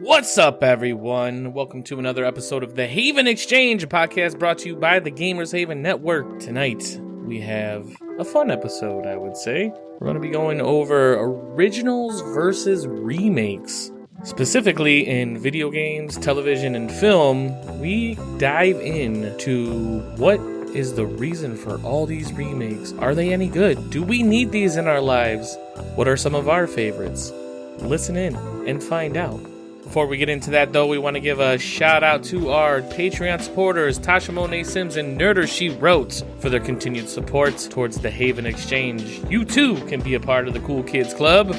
What's up, everyone? Welcome to another episode of The Haven Exchange, a podcast brought to you by the Gamers Haven Network. Tonight, we have a fun episode, I would say. We're going to be going over Originals VS Remakes. Specifically in video games, television, and film, we dive into what is the reason for all these remakes. Are they any good? Do we need these in our lives? What are some of our favorites? Listen in and find out. Before we get into that, though, we want to give a shout out to our Patreon supporters, Tashamonetsims and Nerder She Wrote, for their continued support towards the Haven Exchange. You too can be a part of the Cool Kids Club.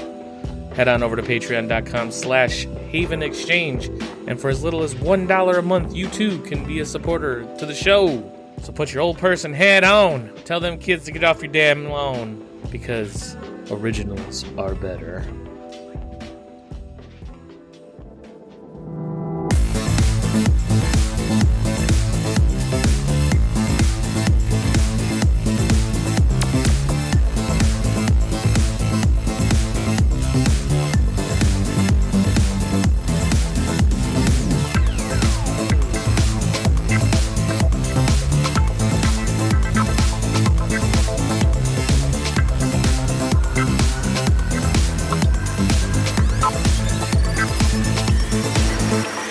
Head on over to patreon.com/Haven Exchange, and for as little as $1 a month, you too can be a supporter to the show. So put your old person hat on. Tell them kids to get off your damn lawn, because originals are better.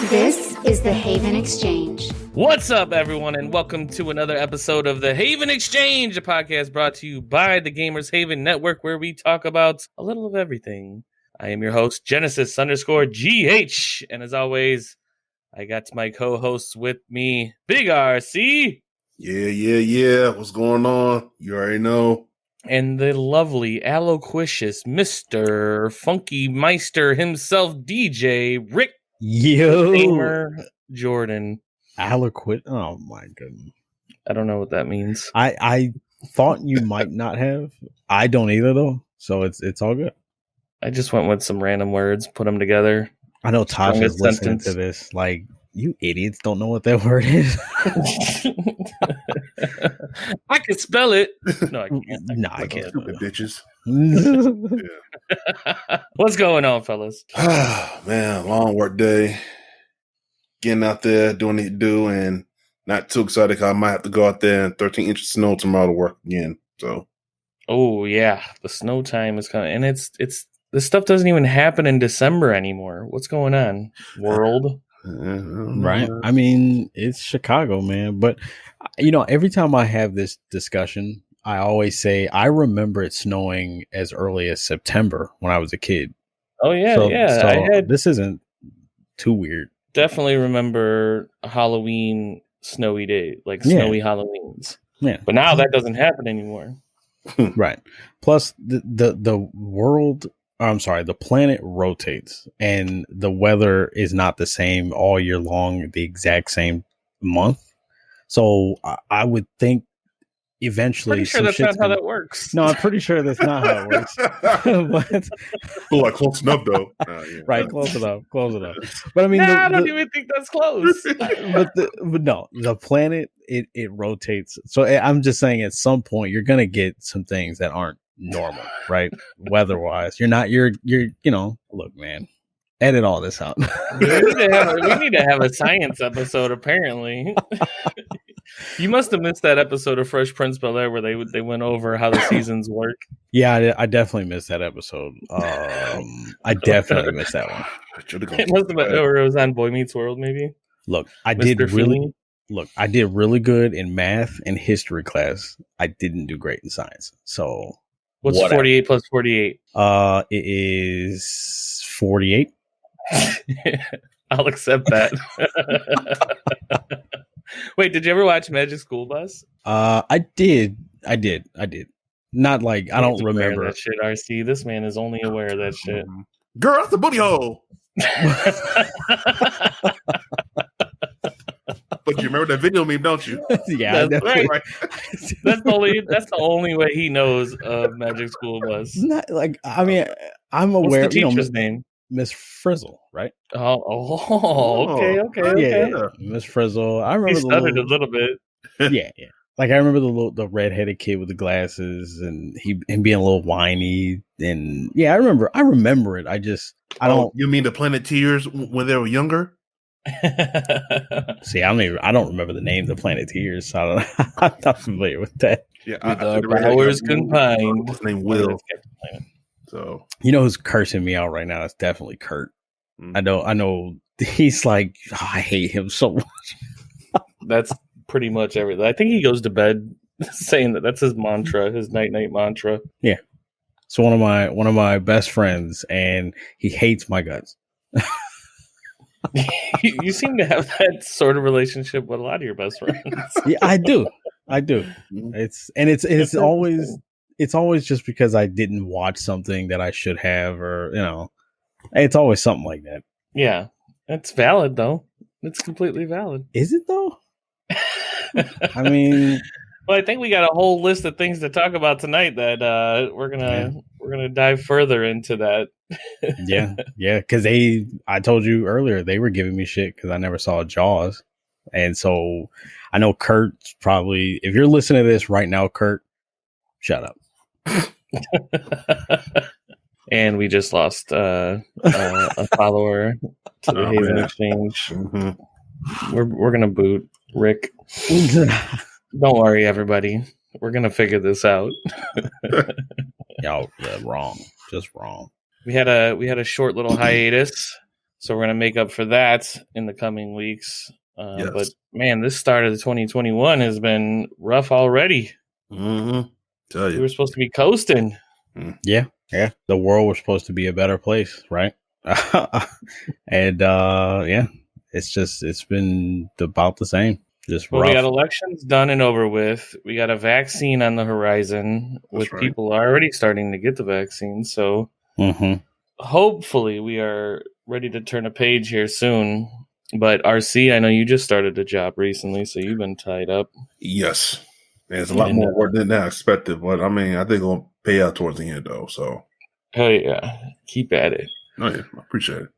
This is the Haven Exchange. What's up, everyone, and welcome to another episode of the Haven Exchange, a podcast brought to you by the Gamers Haven Network, where we talk about a little of everything. I am your host, Genesis_GH, and as always, I got my co-hosts with me, Big RC. Yeah. What's going on? You already know. And the lovely, aloquicious Mr. Funky Meister himself, DJ Rick Gamer Jordan. Eloquent. Oh my goodness. I don't know what that means. I thought you might not have. I don't either though. So it's all good. I just went with some random words, put them together. I know Tasha's listening to this. Like, you idiots don't know what that word is. I can spell it. No, I can't. No, I can't. Stupid bitches. What's going on, fellas? Man, long work day. Getting out there, doing what you do, and not too excited because I might have to go out there in 13 inches of snow tomorrow to work again. So, oh yeah, the snow time is coming, and it's this stuff doesn't even happen in December anymore. What's going on, world? Right. I mean, it's Chicago, man. But every time I have this discussion, I always say I remember it snowing as early as September when I was a kid. Oh yeah, So this isn't too weird. Definitely remember a Halloween snowy day, like snowy Halloweens. Yeah, but now that doesn't happen anymore. Right. Plus, the world. I'm sorry, the planet rotates, and the weather is not the same all year long, the exact same month. So I would think eventually. Pretty sure that's not how that works. No, I'm pretty sure that's not how it works. But, like close enough though. Right, close enough. But I mean, I don't even think that's close. but no, the planet it rotates. So I'm just saying, at some point, you're gonna get some things that aren't normal, right? Weather wise, you're look, man, edit all this out. we need to have a science episode, apparently. You must have missed that episode of Fresh Prince of Bel-Air where they went over how the seasons work. Yeah, I definitely missed that episode. I definitely missed that one. It must have been, or it was on Boy Meets World, maybe. Look, I did really good in math and history class. I didn't do great in science. So what's 48 plus 48? It is 48. I'll accept that. Wait, did you ever watch Magic School Bus? I did. Not like, I don't remember that shit. RC, this man is only aware of that shit. Girl, that's the booty hole. But you remember that video meme, don't you? Yeah, that's right. That's the only way he knows of Magic School Bus. Not like, I mean, I'm aware. What's the teacher's name? Miss Frizzle, right? Okay. Yeah. Miss Frizzle. I remember he stuttered a little bit. Yeah. Like I remember the redheaded kid with the glasses, and him being a little whiny, and yeah, I remember it. I don't. You mean the Planeteers when they were younger? See, I don't remember the name of the Planeteers, so I'm not familiar with that. Yeah, with our powers combined. His name Will. So you know who's cursing me out right now? It's definitely Kurt. I know. He's like, I hate him so much. That's pretty much everything. I think he goes to bed saying that's his mantra, his night mantra. Yeah. So one of my best friends, and he hates my guts. You seem to have that sort of relationship with a lot of your best friends. Yeah, I do. It's always just because I didn't watch something that I should have, or it's always something like that. Yeah, it's valid though. It's completely valid. Is it though? I mean, well, I think we got a whole list of things to talk about tonight that we're gonna dive further into that. yeah, because I told you earlier they were giving me shit because I never saw Jaws, and so I know Kurt's probably, if you're listening to this right now, Kurt, shut up. And we just lost a follower to the Haven Exchange. Mm-hmm. We're gonna boot Rick. Don't worry, everybody. We're gonna figure this out. Y'all wrong, just wrong. We had a short little hiatus, so we're gonna make up for that in the coming weeks. Yes. But man, this start of 2021 has been rough already. Mm-hmm. Tell you, we were supposed to be coasting. Yeah. The world was supposed to be a better place, right? And it's been about the same. Just rough. We got elections done and over with. We got a vaccine on the horizon, with people already starting to get the vaccine. So hopefully we are ready to turn a page here soon. But RC, I know you just started a job recently, so you've been tied up. Yes. It's a lot more work than I expected, but I mean, I think it'll pay out towards the end, though. So, hell yeah, keep at it. Oh yeah, I appreciate it.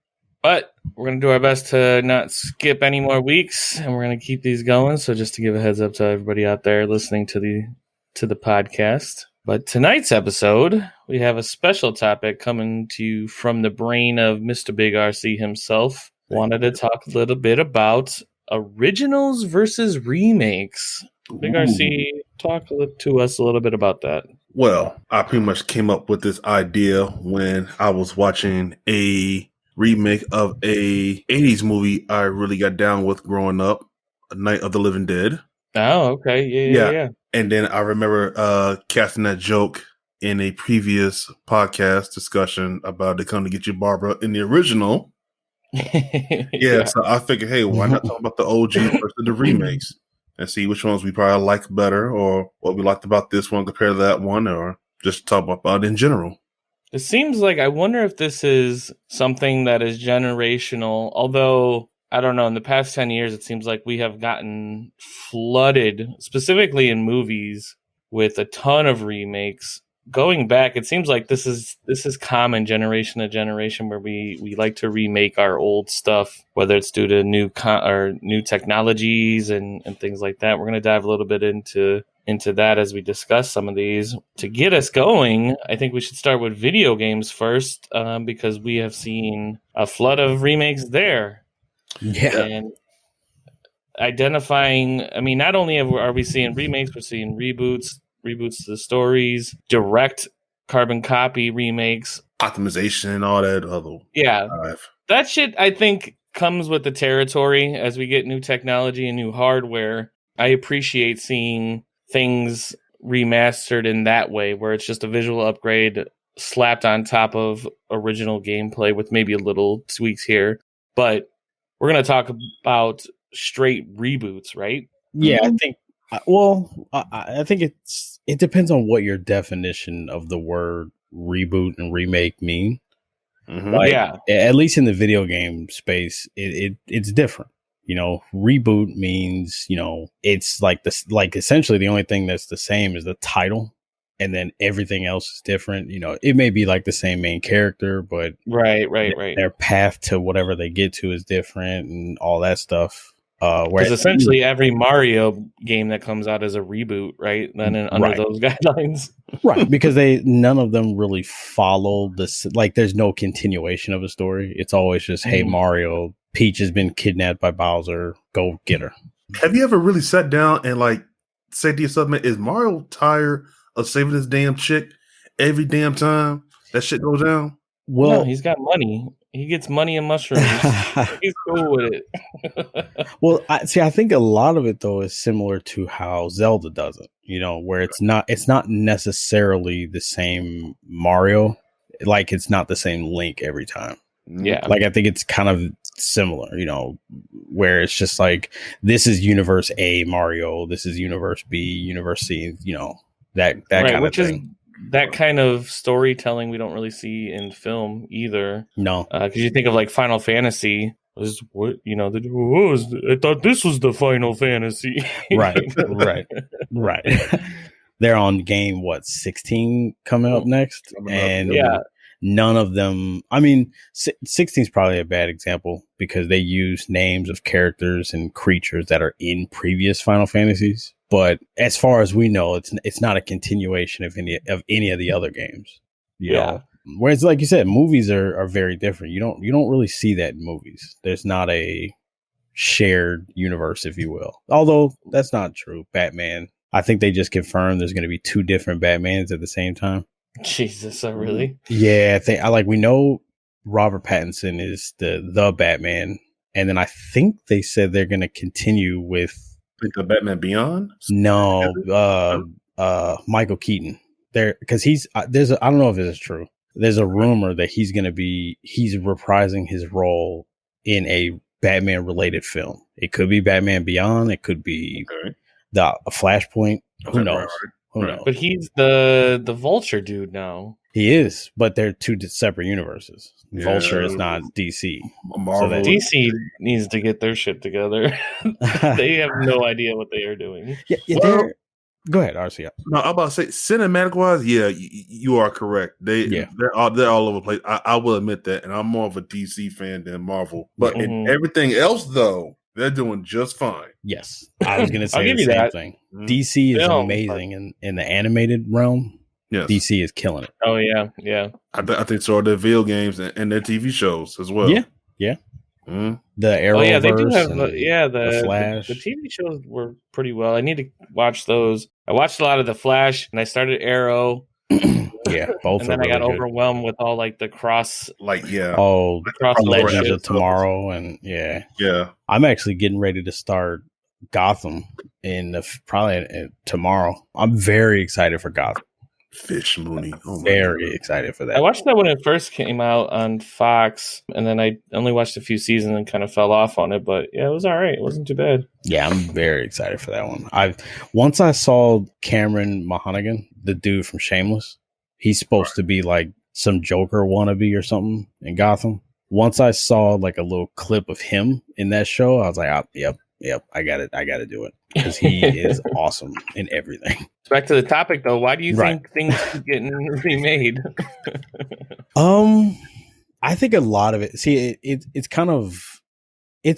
But we're gonna do our best to not skip any more weeks, and we're gonna keep these going. So, just to give a heads up to everybody out there listening to the podcast. But tonight's episode, we have a special topic coming to you from the brain of Mr. Big RC himself. Wanted to talk a little bit about originals versus remakes. Big RC, talk to us a little bit about that. Well, I pretty much came up with this idea when I was watching a remake of a 80s movie I really got down with growing up, Night of the Living Dead. Oh, okay. Yeah. And then I remember casting that joke in a previous podcast discussion about They Come to Get You, Barbara, in the original. Yeah, so I figured, hey, why not talk about the OG versus the remakes and see which ones we probably like better, or what we liked about this one compared to that one, or just talk about it in general. It seems like, I wonder if this is something that is generational, although, I don't know, in the past 10 years, it seems like we have gotten flooded, specifically in movies, with a ton of remakes. Going back, it seems like this is common generation to generation, where we like to remake our old stuff, whether it's due to new technologies and things like that. We're going to dive a little bit into that as we discuss some of these. To get us going, I think we should start with video games first, because we have seen a flood of remakes there. Yeah. And identifying, I mean, not only are we seeing remakes, we're seeing reboots to the stories, direct carbon copy remakes, optimization and all that other. Yeah. That shit, I think, comes with the territory as we get new technology and new hardware. I appreciate seeing things remastered in that way, where it's just a visual upgrade slapped on top of original gameplay with maybe a little tweaks here. But we're going to talk about straight reboots, right? Yeah, I think. Well, I think it depends on what your definition of the word reboot and remake mean. Like, at least in the video game space, it's different. Reboot means, it's like this, like essentially the only thing that's the same is the title, and then everything else is different. It may be like the same main character, but right. Their path to whatever they get to is different and all that stuff. Because essentially every Mario game that comes out is a reboot, right? Then under those guidelines, right? Because none of them really follow this. Like, there's no continuation of a story. It's always just, hey, Mario, Peach has been kidnapped by Bowser. Go get her. Have you ever really sat down and like say to yourself, man, is Mario tired of saving this damn chick every damn time that shit goes down? Well, no, he's got money. He gets money and mushrooms. He's cool with it. Well, I think a lot of it though is similar to how Zelda does it. You know, where it's not necessarily the same Mario. Like, it's not the same Link every time. Yeah. Like, I think it's kind of similar, you know, where it's just like, this is universe A Mario, this is universe B, universe C, you know, that kind of thing. That kind of storytelling we don't really see in film either. No, because you think of like Final Fantasy. Was what, you know? I thought this was the Final Fantasy. right. They're on game 16 coming up next, and none of them. I mean, 16 is probably a bad example because they use names of characters and creatures that are in previous Final Fantasies. But as far as we know, it's not a continuation of any of the other games. You know? Whereas, like you said, movies are very different. You don't really see that in movies. There's not a shared universe, if you will. Although that's not true. Batman. I think they just confirmed there's going to be 2 different Batmans at the same time. Jesus, really? Yeah, we know Robert Pattinson is the Batman, and then I think they said they're going to continue with. The Batman Beyond? No, Michael Keaton. Because I don't know if it's true. There's a rumor that he's reprising his role in a Batman related film. It could be Batman Beyond. It could be a Flashpoint. Who knows? Who knows? But he's the Vulture dude now. He is, but they're 2 separate universes. Yeah. Vulture is not DC. Marvel. So DC needs to get their shit together. They have no idea what they are doing. Yeah, go ahead, RC. No, I'm about to say, cinematic wise, you are correct. They're all over the place. I will admit that, and I'm more of a DC fan than Marvel. But in everything else, though, they're doing just fine. Yes, I was going to say the same thing. DC is amazing in the animated realm. Yes. DC is killing it. Oh yeah. I think so are their video games and their TV shows as well. Yeah. Mm-hmm. The Arrowverse. They do have the Flash. The TV shows were pretty well. I need to watch those. I watched a lot of the Flash, and I started Arrow. Both. And then I got overwhelmed with all like the cross, Legends of Tomorrow, and I'm actually getting ready to start Gotham probably tomorrow. I'm very excited for Gotham. Fish Mooney. Very excited for that. I watched that when it first came out on Fox, and then I only watched a few seasons and kind of fell off on it. But it was all right. It wasn't too bad. Yeah, I'm very excited for that one. Once I saw Cameron Monaghan, the dude from Shameless, he's supposed to be like some Joker wannabe or something in Gotham. Once I saw like a little clip of him in that show, I was like, yep, I got it. I got to do it because he is awesome in everything. Back to the topic, though. Why do you think things keep getting remade? I think a lot of it. See, it's kind of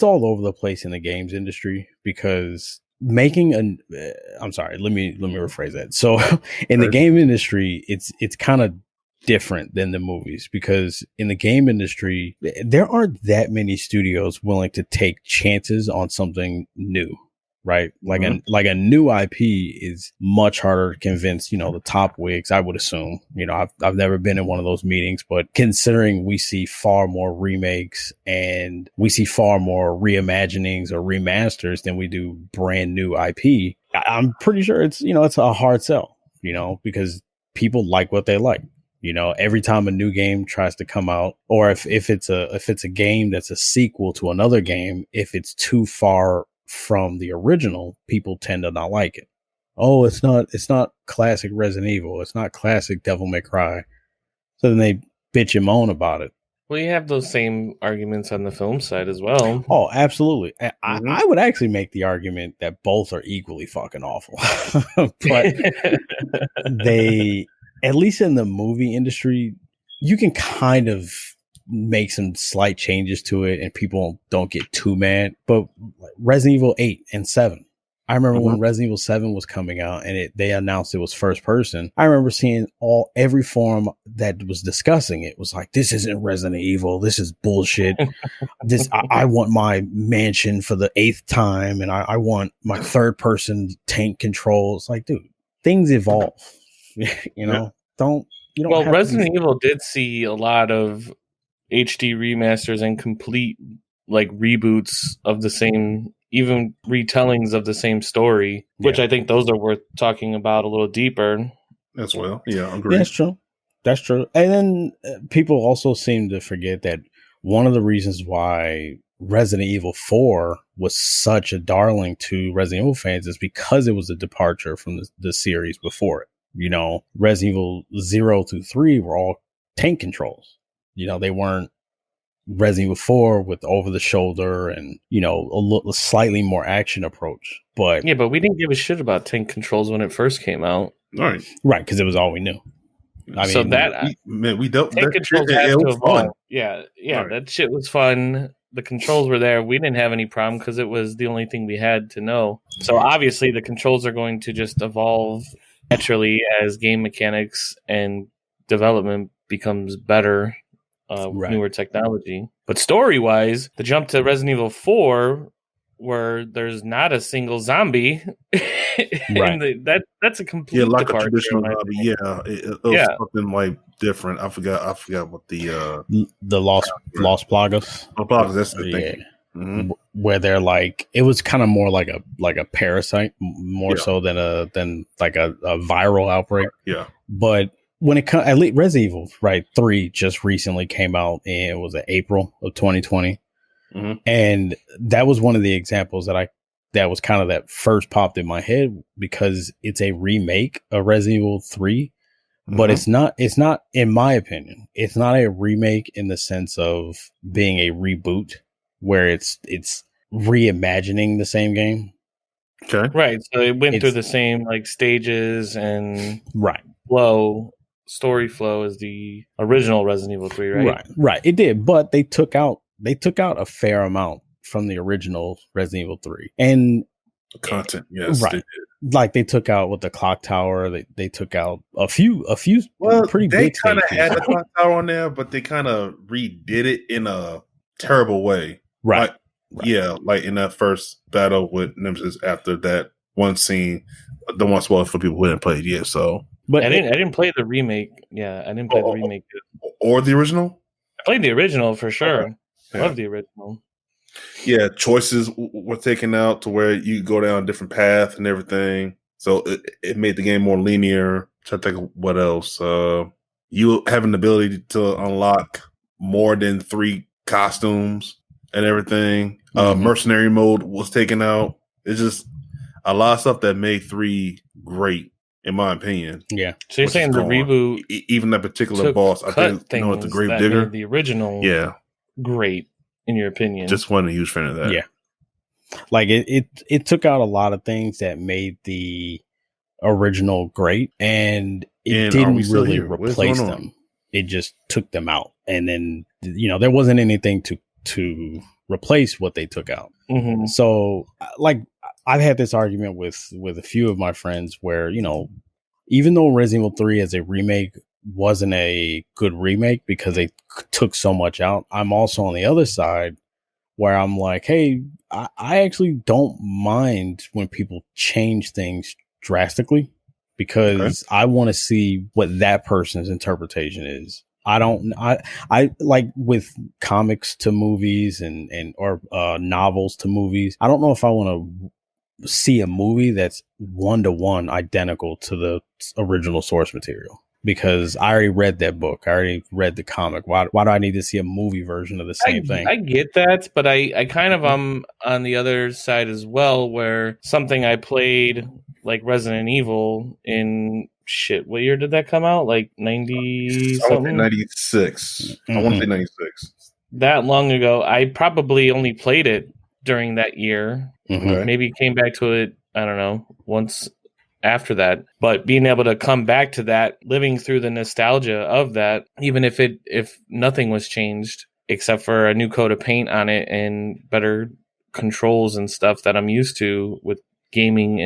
all over the place in the games industry because I'm sorry. Let me rephrase that. So, in the game industry, it's kind of different than the movies because in the game industry, there aren't that many studios willing to take chances on something new. Right. Like a new IP is much harder to convince, the top wigs, I would assume. I've never been in one of those meetings, but considering we see far more remakes and we see far more reimaginings or remasters than we do brand new IP, I'm pretty sure it's a hard sell, because people like what they like. Every time a new game tries to come out, or if it's a game that's a sequel to another game, if it's too far from the original, people tend to not like it. Oh, it's not classic Resident Evil. It's not classic Devil May Cry. So then they bitch and moan about it. Well, you have those same arguments on the film side as well. Oh, absolutely. I would actually make the argument that both are equally fucking awful. But they, at least in the movie industry, you can kind of make some slight changes to it and people don't get too mad. But Resident Evil 8 and 7, I remember when Resident Evil 7 was coming out and they announced it was first person. I remember seeing every forum that was discussing it was like, this isn't Resident Evil. This is bullshit. I want my mansion for the 8th time. And I want my third person tank control. It's like, dude, things evolve, you know, Well, Resident Evil did see a lot of HD remasters and complete like reboots of the same, even retellings of the same story, which I think those are worth talking about a little deeper as well. Yeah, I agree. That's true. That's true. And then people also seem to forget that one of the reasons why Resident Evil 4 was such a darling to Resident Evil fans is because it was a departure from the series before it. You know, Resident Evil 0 through 3 were all tank controls. You know, they weren't Resident Evil 4 with over the shoulder and, you know, a slightly more action approach. But we didn't give a shit about tank controls when it first came out. Right, because it was all we knew. I so mean, we don't. Tank controls had to evolve. Fun. Yeah, right. That shit was fun. The controls were there. We didn't have any problem because it was the only thing we had to know. So obviously the controls are going to just evolve naturally as game mechanics and development becomes better with newer technology. But story-wise, the jump to Resident Evil 4, where there's not a single zombie, that's a complete like departure. A traditional zombie. Yeah, it was something like different. I forgot what the Lost Plagas. That's the thing. Mm-hmm. Where they're like, it was kind of more like a parasite, more so than a viral outbreak. Yeah, but when it comes, at least Resident Evil 3 just recently came out in April of 2020, and that was one of the examples that was kind of that first popped in my head because it's a remake of Resident Evil 3. But it's not, in my opinion, it's not a remake in the sense of being a reboot where it's reimagining the same game. Okay. Right. So it went through the same like stages and story flow as the original Resident Evil 3, right? Right. It did, but they took out a fair amount from the original Resident Evil 3. And content, yes. Right. Like they took out with the clock tower, they took out a few pretty they big kind of had the clock tower on there, but they kind of redid it in a terrible way. Right. Yeah, like in that first battle with Nemesis after that one scene. Don't want to spoil it for people who didn't play it yet, so. But I didn't play the remake. Yeah, I didn't play the remake. Or the original? I played the original for sure. Okay. Yeah. Love the original. Yeah, choices were taken out to where you go down a different path and everything. So it made the game more linear. Try to think of what else. You having the ability to unlock more than 3 costumes and everything. Mercenary mode was taken out. It's just a lot of stuff that made 3 great, in my opinion. Yeah. So you're saying the reboot, even that particular boss, I think, it's a Grave Digger. The original, great. In your opinion, just wasn't a huge fan of that. Yeah, like it took out a lot of things that made the original great, and it didn't really replace them. It just took them out, and then there wasn't anything to replace what they took out. Mm-hmm. So, like, I've had this argument with a few of my friends where even though Resident Evil 3 as a remake wasn't a good remake because they took so much out, I'm also on the other side where I'm like, hey, I actually don't mind when people change things drastically because I want to see what that person's interpretation is. I like with comics to movies or novels to movies. I don't know if I want to see a movie that's 1-to-1 identical to the original source material. Because I already read that book. I already read the comic. Why do I need to see a movie version of the same thing? I get that, but I kind of am on the other side as well, where something I played, like Resident Evil, in what year did that come out? Like 90 something? 96. I want to say 96. That long ago. I probably only played it during that year. Mm-hmm. Maybe came back to it, I don't know, once after that. But being able to come back to that, living through the nostalgia of that, even if nothing was changed except for a new coat of paint on it and better controls and stuff that I'm used to with gaming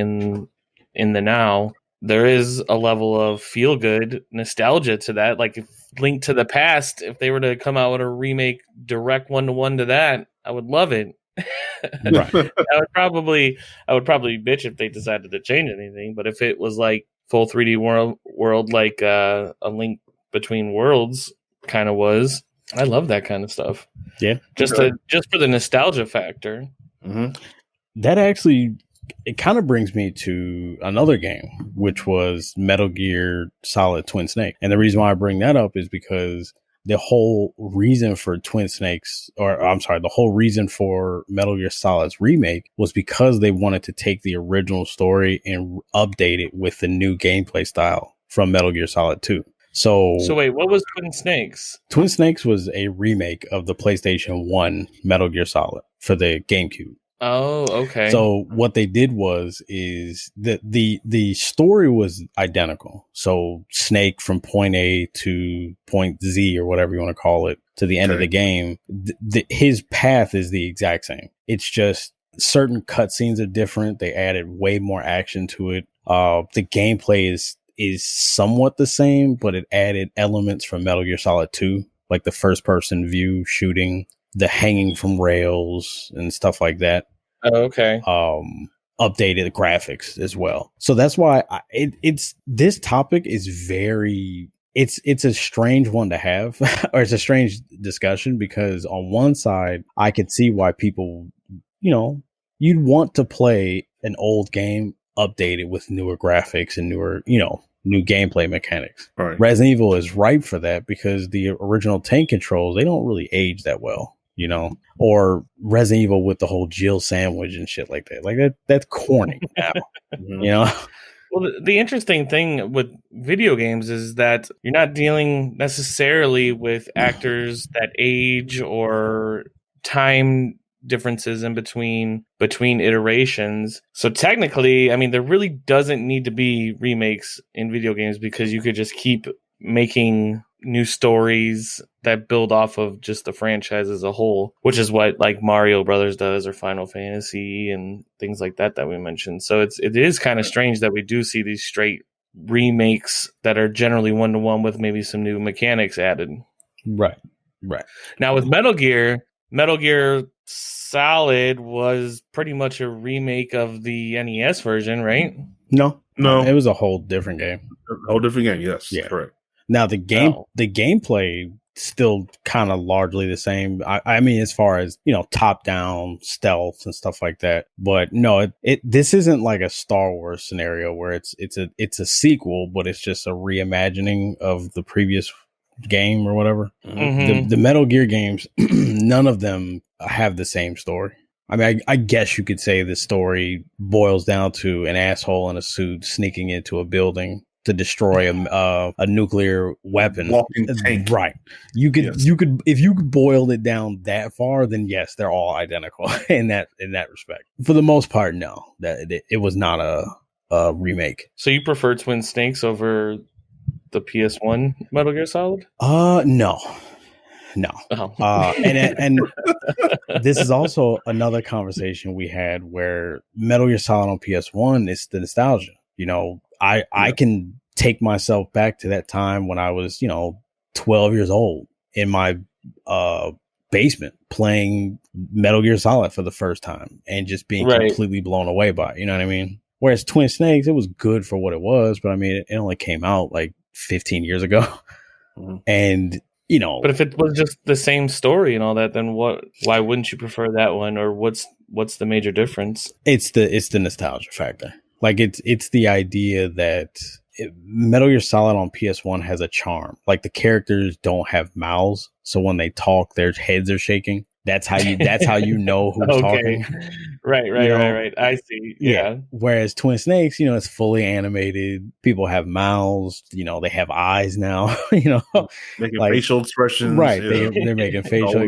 in the now, there is a level of feel good nostalgia to that. Like if Link to the Past, if they were to come out with a remake direct 1-to-1 to that, I would love it. Right. I would probably bitch if they decided to change anything, but if it was like full 3D world like a Link Between Worlds kind of was, I love that kind of stuff. Yeah, just for the nostalgia factor. Mm-hmm. That actually, it kind of brings me to another game, which was Metal Gear Solid Twin Snake. And the reason why I bring that up is because the whole reason for the whole reason for Metal Gear Solid's remake was because they wanted to take the original story and update it with the new gameplay style from Metal Gear Solid 2. So wait, what was Twin Snakes? Twin Snakes was a remake of the PlayStation 1 Metal Gear Solid for the GameCube. Oh, okay. So what they did is the story was identical. So Snake from point A to point Z or whatever you want to call it to the end of the game, his path is the exact same. It's just certain cutscenes are different. They added way more action to it. The gameplay is somewhat the same, but it added elements from Metal Gear Solid 2, like the first person view shooting, the hanging from rails and stuff like that. Oh, okay. Updated graphics as well. So that's why this topic is it's a strange one to have, or it's a strange discussion, because on one side, I could see why people, you'd want to play an old game updated with newer graphics and newer, new gameplay mechanics. Right. Resident Evil is ripe for that because the original tank controls, they don't really age that well, or Resident Evil with the whole Jill sandwich and shit like that. Like that's corny now, Well, the interesting thing with video games is that you're not dealing necessarily with actors that age or time differences in between iterations. So technically, I mean, there really doesn't need to be remakes in video games because you could just keep making new stories that build off of just the franchise as a whole, which is what like Mario Brothers does, or Final Fantasy and things like that we mentioned. So it is kind of strange that we do see these straight remakes that are generally 1-to-1 with maybe some new mechanics added. Right. Now with Metal Gear Solid was pretty much a remake of the NES version, right? No, it was a whole different game. A whole different game, yes. Yeah. Correct. The gameplay still kind of largely the same. I mean, as far as, top down stealth and stuff like that. But no, this isn't like a Star Wars scenario where it's a sequel, but it's just a reimagining of the previous game or whatever. Mm-hmm. The Metal Gear games, none of them have the same story. I mean, I guess you could say the story boils down to an asshole in a suit sneaking into a building to destroy a nuclear weapon. Walking tank. Right. You could if you could boil it down that far, then yes, they're all identical in that respect. For the most part, no. That it was not a remake. So you prefer Twin Snakes over the PS1 Metal Gear Solid? No. Oh. And this is also another conversation we had where Metal Gear Solid on PS1 is the nostalgia. I can take myself back to that time when I was, 12 years old in my basement playing Metal Gear Solid for the first time and just being completely blown away by it. You know what I mean? Whereas Twin Snakes, it was good for what it was, but I mean, it only came out like 15 years ago. Mm-hmm. And, but if it was just the same story and all that, then why wouldn't you prefer that one? Or what's the major difference? It's the nostalgia factor. Like it's the idea that Metal Gear Solid on PS1 has a charm. Like the characters don't have mouths, so when they talk, their heads are shaking. That's how you know who's talking. Right. I see. Yeah. Whereas Twin Snakes, it's fully animated. People have mouths. They have eyes now. Making facial expressions. Right. Yeah. They're making facial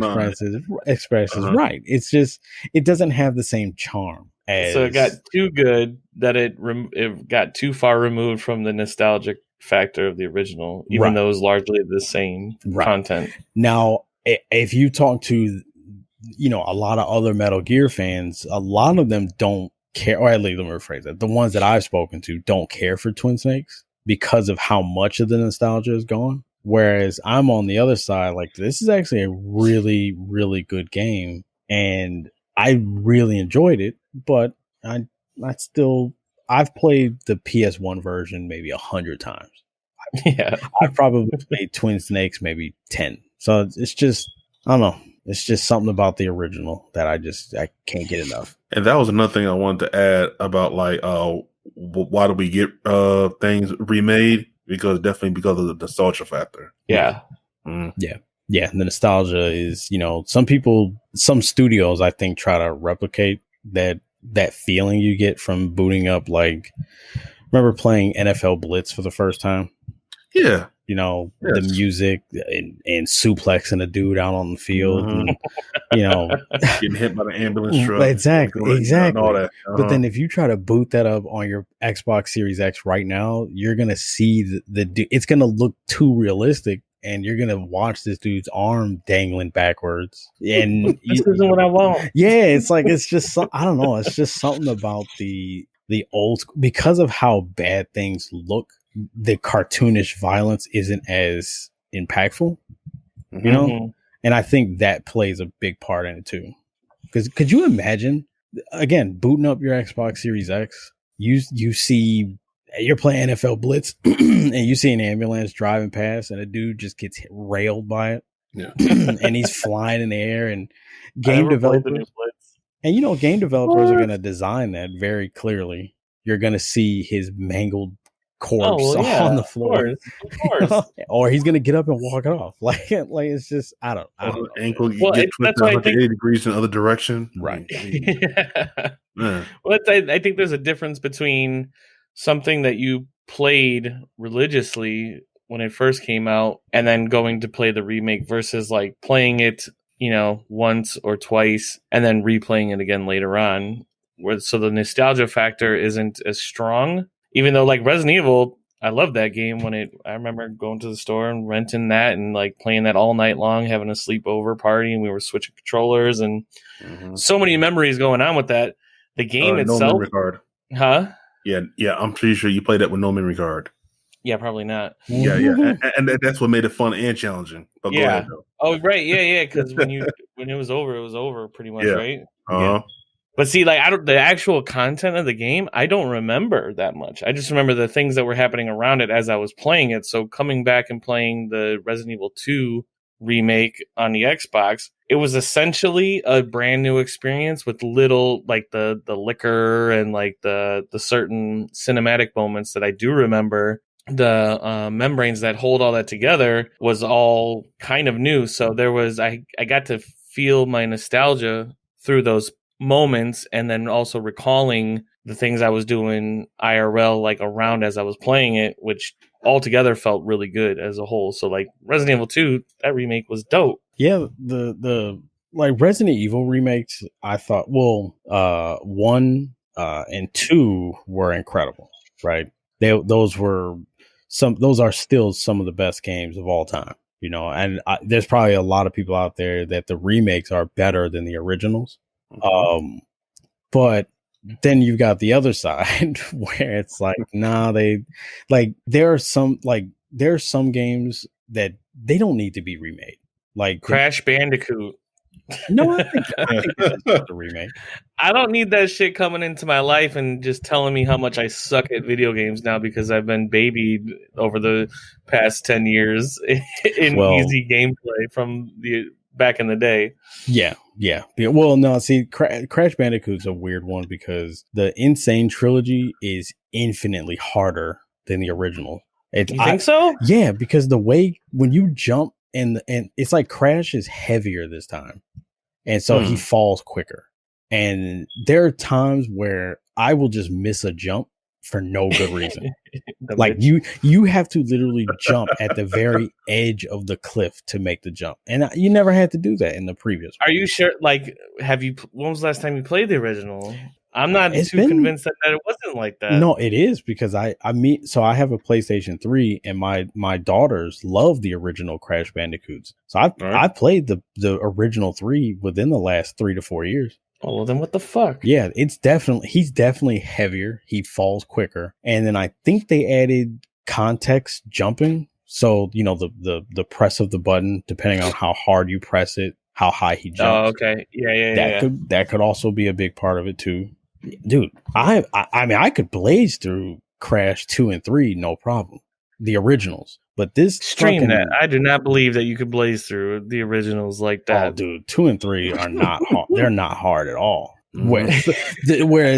expressions. Right. It's just it doesn't have the same charm. So it got too good that it got too far removed from the nostalgic factor of the original, even though it was largely the same content. Now, if you talk to, a lot of other Metal Gear fans, a lot of them don't care, or at least let me rephrase that. The ones that I've spoken to don't care for Twin Snakes because of how much of the nostalgia is gone. Whereas I'm on the other side, like, this is actually a really, really good game. And I really enjoyed it, but I've played the PS1 version maybe 100 times. Yeah. I've probably played Twin Snakes maybe 10. So it's just, I don't know. It's just something about the original that I can't get enough. And that was another thing I wanted to add about, like, why do we get things remade? Because of the nostalgia factor. Yeah. Mm. Yeah. And the nostalgia is, some studios, I think, try to replicate that feeling you get from booting up. Like, remember playing NFL Blitz for the first time? Yeah. The music and suplexing a dude out on the field, and, getting hit by the ambulance truck. Exactly. And all that. But then if you try to boot that up on your Xbox Series X right now, you're going to see it's going to look too realistic, and you're going to watch this dude's arm dangling backwards. And this isn't what I want. Yeah. It's like, it's just, I don't know. It's just something about the old, because of how bad things look. The cartoonish violence isn't as impactful, And I think that plays a big part in it too. Because could you imagine, again, booting up your Xbox Series X, you see, you're playing NFL Blitz and you see an ambulance driving past and a dude just gets railed by it. Yeah. And he's flying in the air, and game developers are going to design that very clearly. You're going to see his mangled corpse on the floor, of course. Or he's gonna get up and walk it off. Like it's just, I don't know. Ankle get twisted 180 degrees in the other direction, right? Yeah. Well, I think there's a difference between something that you played religiously when it first came out, and then going to play the remake versus like playing it, once or twice and then replaying it again later on. So the nostalgia factor isn't as strong. Even though, like, Resident Evil, I loved that game I remember going to the store and renting that and, like, playing that all night long, having a sleepover party, and we were switching controllers, and so many memories going on with that. The game itself. No memory card. Huh? Yeah, I'm pretty sure you played that with no memory card. Yeah, probably not. Yeah. And that's what made it fun and challenging. But go ahead, though. Oh, right. Yeah. Because when it was over pretty much, right? Uh-huh. But see, like, the actual content of the game, I don't remember that much. I just remember the things that were happening around it as I was playing it. So coming back and playing the Resident Evil 2 remake on the Xbox, it was essentially a brand new experience with little, like, the liquor and, like, the certain cinematic moments that I do remember. The membranes that hold all that together was all kind of new. So I got to feel my nostalgia through those moments, and then also recalling the things I was doing IRL, like, around as I was playing it, which altogether felt really good as a whole. So, like, Resident Evil 2, that remake was dope. Yeah, the like Resident Evil remakes, I thought, 1 and 2 were incredible, right? Those are still some of the best games of all time, and there's probably a lot of people out there that the remakes are better than the originals. But then you've got the other side where it's like, there are some games that they don't need to be remade, like Crash Bandicoot. No, I think it's just a remake. I don't need that shit coming into my life and just telling me how much I suck at video games now because I've been babied over the past 10 years in easy gameplay from the back in the day. Yeah. Well, no, see, Crash Bandicoot's a weird one because the Insane trilogy is infinitely harder than the original. You think so? Yeah, because the way when you jump and it's like Crash is heavier this time, and so he falls quicker. And there are times where I will just miss a jump for no good reason. Like you have to literally jump at the very edge of the cliff to make the jump, and you never had to do that in the previous one. Are you sure? Like, when was the last time you played the original? I'm not convinced that it wasn't isn't like that. No, it is because I have a PlayStation 3 and my daughters love the original Crash Bandicoots. So I've played the original 3 within the last 3 to 4 years. Oh, well, then what the fuck? Yeah, he's definitely heavier. He falls quicker. And then I think they added context jumping. So, the press of the button, depending on how hard you press it, how high he jumps. Oh, okay. Yeah. That could also be a big part of it too. Dude, I mean, I could blaze through Crash 2 and 3, no problem. The originals. But this stream that. I do not believe that you could blaze through the originals like that. Oh, dude, 2 and 3 are not hard. They're not hard at all. Whereas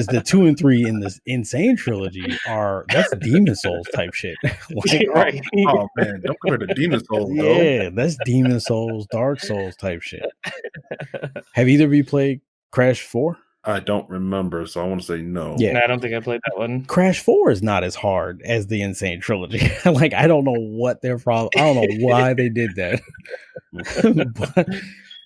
the 2 and 3 in this Insane trilogy that's Demon Souls type shit. Right. Oh man, don't compare to Demon Souls. Yeah, that's Demon Souls, Dark Souls type shit. Have either of you played Crash 4? I don't remember, so I want to say no. Yeah, I don't think I played that one. Crash 4 is not as hard as the Insane trilogy. I don't know what their problem. I don't know why they did that.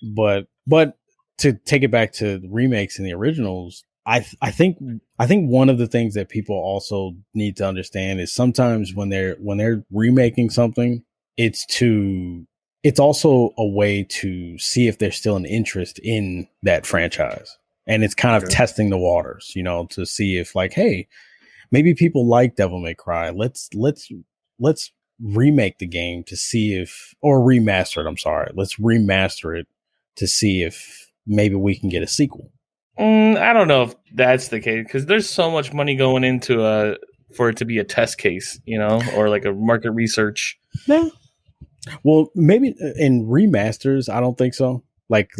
but to take it back to the remakes and the originals, I think one of the things that people also need to understand is sometimes when they're remaking something, it's also a way to see if there's still an interest in that franchise. And it's kind of testing the waters, to see if hey, maybe people like Devil May Cry. Let's remake the game to see or remaster it. I'm sorry. Let's remaster it to see if maybe we can get a sequel. I don't know if that's the case because there's so much money going into for it to be a test case, or like a market research. Yeah. Well, maybe in remasters, I don't think so. Like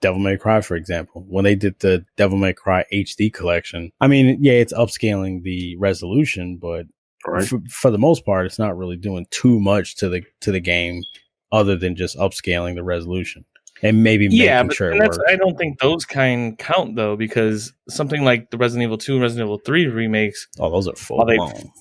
Devil May Cry, for example, when they did the Devil May Cry HD collection. I mean, yeah, it's upscaling the resolution, but for the most part, it's not really doing too much to the game other than just upscaling the resolution and maybe making sure it works. I don't think those kind count though, because something like the Resident Evil 2 and Resident Evil 3 remakes. Oh, those are full blown.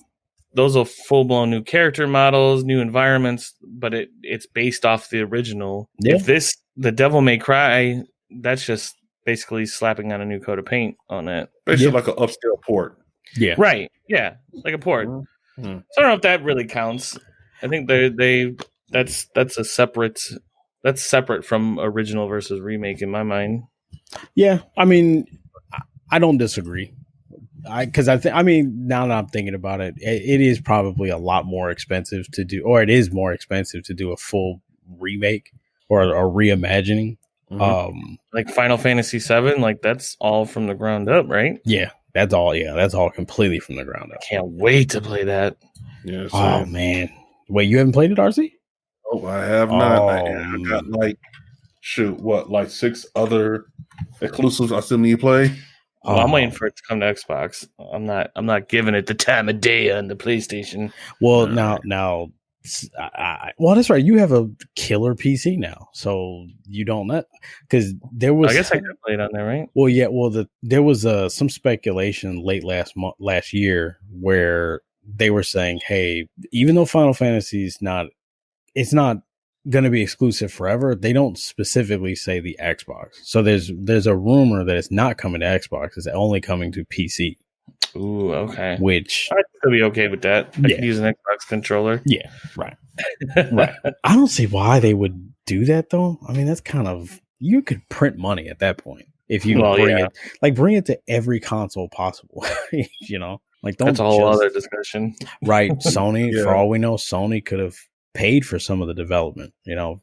Those are full blown new character models, new environments, but it's based off the original. Yeah. If the Devil May Cry, that's just basically slapping on a new coat of paint on it. Basically like an upscale port. Yeah. Right. Yeah. Like a port. Mm-hmm. So I don't know if that really counts. I think that's separate from original versus remake in my mind. Yeah. I mean, I don't disagree. Because now that I'm thinking about it, it is probably a lot more expensive to do, or it is more expensive to do a full remake or a reimagining. Mm-hmm. Like Final Fantasy VII, like that's all from the ground up, right? Yeah, that's all. Yeah, that's all completely from the ground up. Can't wait to play that. Yeah, oh man, wait, you haven't played it, RC? Oh, I have not. I got 6 other exclusives I still need to play. Well, I'm waiting for it to come to Xbox. I'm not giving it the time of day on the PlayStation. Well, now, well, that's right. You have a killer PC now, so you don't know because there was. I guess I could play it on there, right? Well, yeah. Well, there was some speculation late last year where they were saying, "Hey, even though Final Fantasy it's not going to be exclusive forever." They don't specifically say the Xbox. So there's a rumor that it's not coming to Xbox. It's only coming to PC. Ooh, okay. Which I'd still be okay with that. I could use an Xbox controller. Yeah, right. Right. I don't see why they would do that though. I mean, that's kind of, you could print money at that point if you bring it to every console possible. Like don't. That's a whole other discussion. Right. Sony, for all we know, Sony could have paid for some of the development,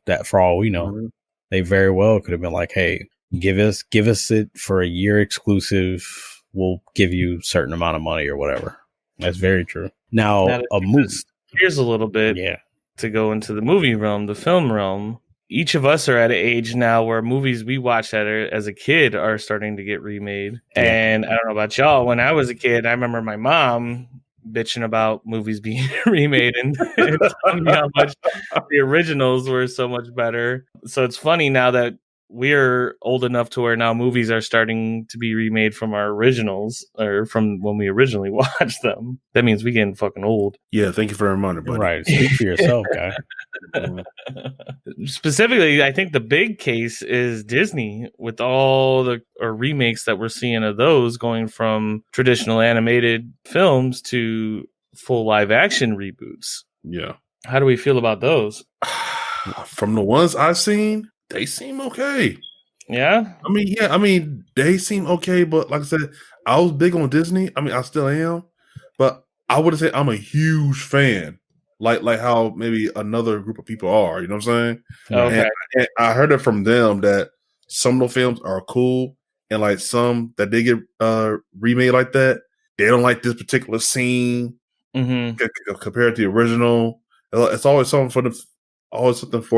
that for all we know, they very well could have been like, hey, give us it for a year exclusive. We'll give you a certain amount of money or whatever. That's very true. Now a movie. Here's a little bit to go into the movie realm, the film realm. Each of us are at an age now where movies we watched as a kid are starting to get remade. Yeah. And I don't know about y'all. When I was a kid, I remember my mom bitching about movies being remade and telling me how much the originals were so much better. So it's funny now that we're old enough to where now movies are starting to be remade from our originals or from when we originally watched them. That means we getting fucking old. Yeah, thank you for the reminder, buddy. Right. Speak for yourself, guy. Specifically, I think the big case is Disney with all the remakes that we're seeing of those going from traditional animated films to full live action reboots. Yeah. How do we feel about those? From the ones I've seen, they seem okay. Yeah? I mean, they seem okay, but like I said, I was big on Disney. I mean, I still am, but I wouldn't say I'm a huge fan. Like how maybe another group of people are, you know what I'm saying? Okay. And I heard it from them that some of the films are cool, and like some that they get remade like that, they don't like this particular scene compared to the original. It's always something for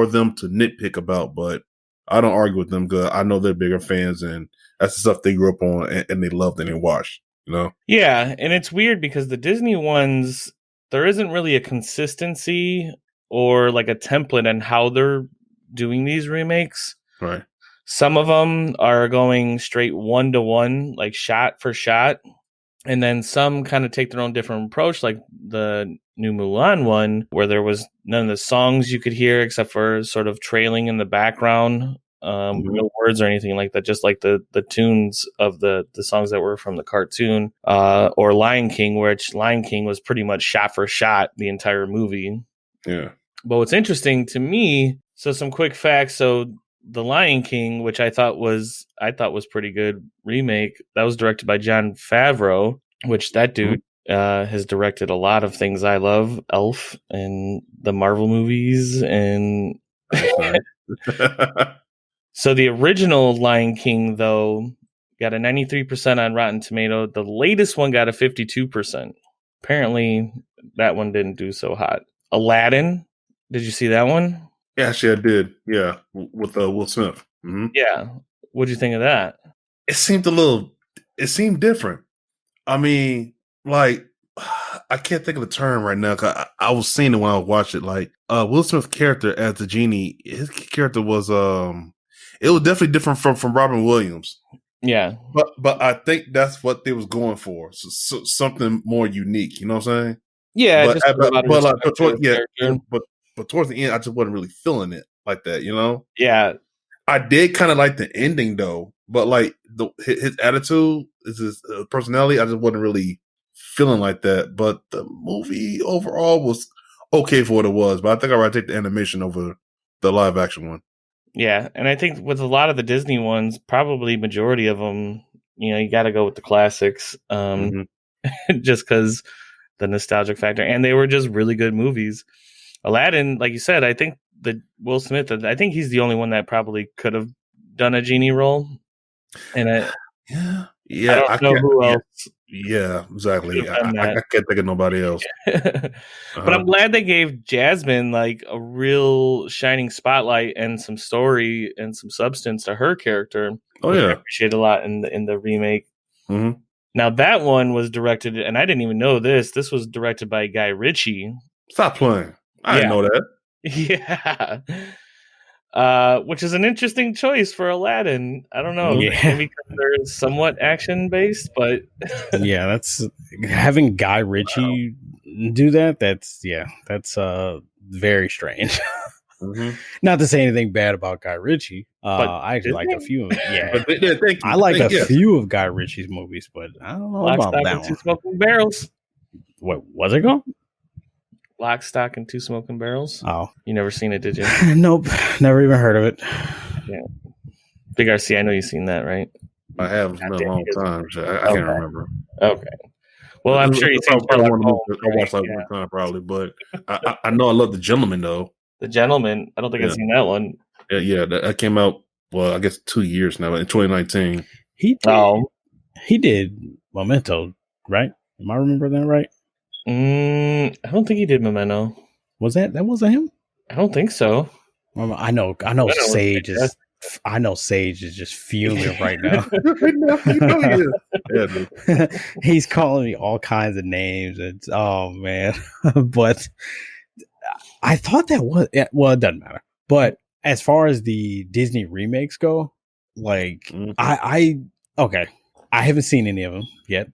them to nitpick about, but I don't argue with them because I know they're bigger fans, and that's the stuff they grew up on and they loved and they watched, you know? Yeah, and it's weird because the Disney ones, there isn't really a consistency or like a template on how they're doing these remakes. Right. Some of them are going straight 1-to-1, like shot for shot. And then some kind of take their own different approach, like the new Mulan one, where there was none of the songs you could hear except for sort of trailing in the background, no words or anything like that, just like the tunes of the songs that were from the cartoon, or Lion King, which Lion King was pretty much shot for shot the entire movie. Yeah. But what's interesting to me, so some quick facts. So the Lion King, which I thought was pretty good remake, that was directed by Jon Favreau, which that dude has directed a lot of things I love, Elf and the Marvel movies, and so the original Lion King though got a 93% on Rotten Tomato. The latest one got a 52%. Apparently, that one didn't do so hot. Aladdin, did you see that one? Yeah, actually, I did. Yeah, with Will Smith. Mm-hmm. Yeah. What'd you think of that? It seemed different. I mean, like, I can't think of the term right now. Cause I was seeing it when I watched it. Like, Will Smith's character as the genie, his character was, it was definitely different from Robin Williams. Yeah. But I think that's what they was going for. So something more unique. You know what I'm saying? Yeah. But towards the end, I just wasn't really feeling it like that, you know? Yeah. I did kind of like the ending, though. But, like, his attitude, his personality, I just wasn't really feeling like that. But the movie overall was okay for what it was. But I think I'd rather take the animation over the live-action one. Yeah, and I think with a lot of the Disney ones, probably majority of them, you got to go with the classics just because the nostalgic factor. And they were just really good movies. Aladdin, like you said, I think that Will Smith, I think he's the only one that probably could have done a genie role. And I don't know who else. Yeah, exactly. I can't think of nobody else. But I'm glad they gave Jasmine like a real shining spotlight and some story and some substance to her character. Oh yeah, I appreciate a lot in the remake. Mm-hmm. Now that one was directed, and I didn't even know this. This was directed by Guy Ritchie. Stop playing. I didn't know that. Yeah. Which is an interesting choice for Aladdin. I don't know. Yeah. Maybe because they're somewhat action based, but yeah, that's having Guy Ritchie do that. That's very strange. Not to say anything bad about Guy Ritchie. I actually like a few of them. Yeah, I like a few of Guy Ritchie's movies, but I don't know Lock, about Stock, that and one. Two Smoking Barrels. What was it called? Lock, Stock, and Two Smoking Barrels. Oh, you never seen it, did you? Nope, never even heard of it. Yeah, Big RC. I know you've seen that, right? I have. It's been a long time. So I can't remember. Okay. Well, I'm sure you've seen Sherlock Holmes. I watched like one time probably, but I know I love The Gentleman though. The Gentleman. I don't think I've seen that one. Yeah, that came out. Well, I guess 2 years now, in 2019. He did Memento, right? Am I remembering that right? I don't think he did Memento. That wasn't him? I don't think so. I know Sage is. I know Sage is just fuming right now. He's calling me all kinds of names. It's oh man, but I thought that was well. It doesn't matter. But as far as the Disney remakes go, like I okay, I haven't seen any of them yet.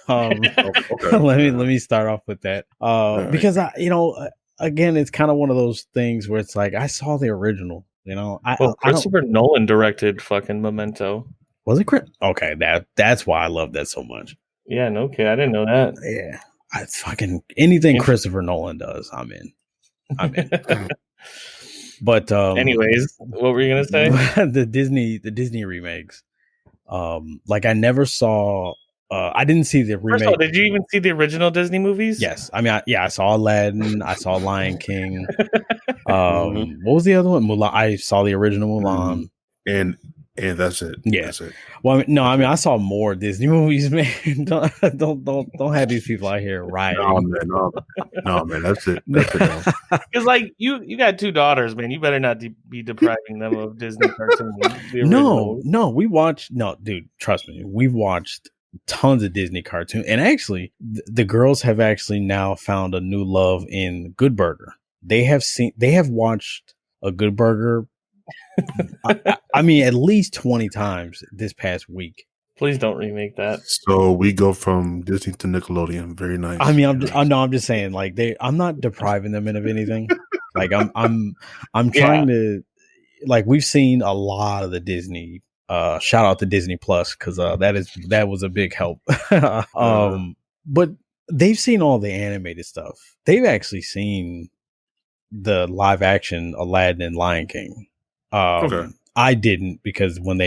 Okay. Let me start off with that. Because again, it's kind of one of those things where it's like I saw the original. Christopher Nolan directed fucking Memento. Was it Chris? Okay, that's why I love that so much. Yeah, no kid, I didn't know that. Yeah, I fucking anything Christopher Nolan does, I'm in. But anyways, what were you gonna say? the Disney remakes. Like I never saw. I didn't see the remake. First of all, did you even see the original Disney movies? Yes, I mean, I saw Aladdin. I saw Lion King. What was the other one? Mulan. I saw the original Mulan. And that's it. Yeah. That's it. Well, I saw more Disney movies, man. don't have these people out here rioting. No, man. That's it. Because like you got 2 daughters, man. You better not be depriving them of Disney cartoons. No, we watched. No, dude, trust me, we've watched tons of Disney cartoons, and actually, the girls have actually now found a new love in Good Burger. They have watched a Good Burger. I mean, at least 20 times this past week. Please don't remake that. So we go from Disney to Nickelodeon. Very nice. I mean, I'm just saying, like I'm not depriving them of anything. Like I'm trying to, like we've seen a lot of the Disney. Shout out to Disney Plus because that was a big help. But they've seen all the animated stuff. They've actually seen the live action Aladdin and Lion King. Okay. I didn't because when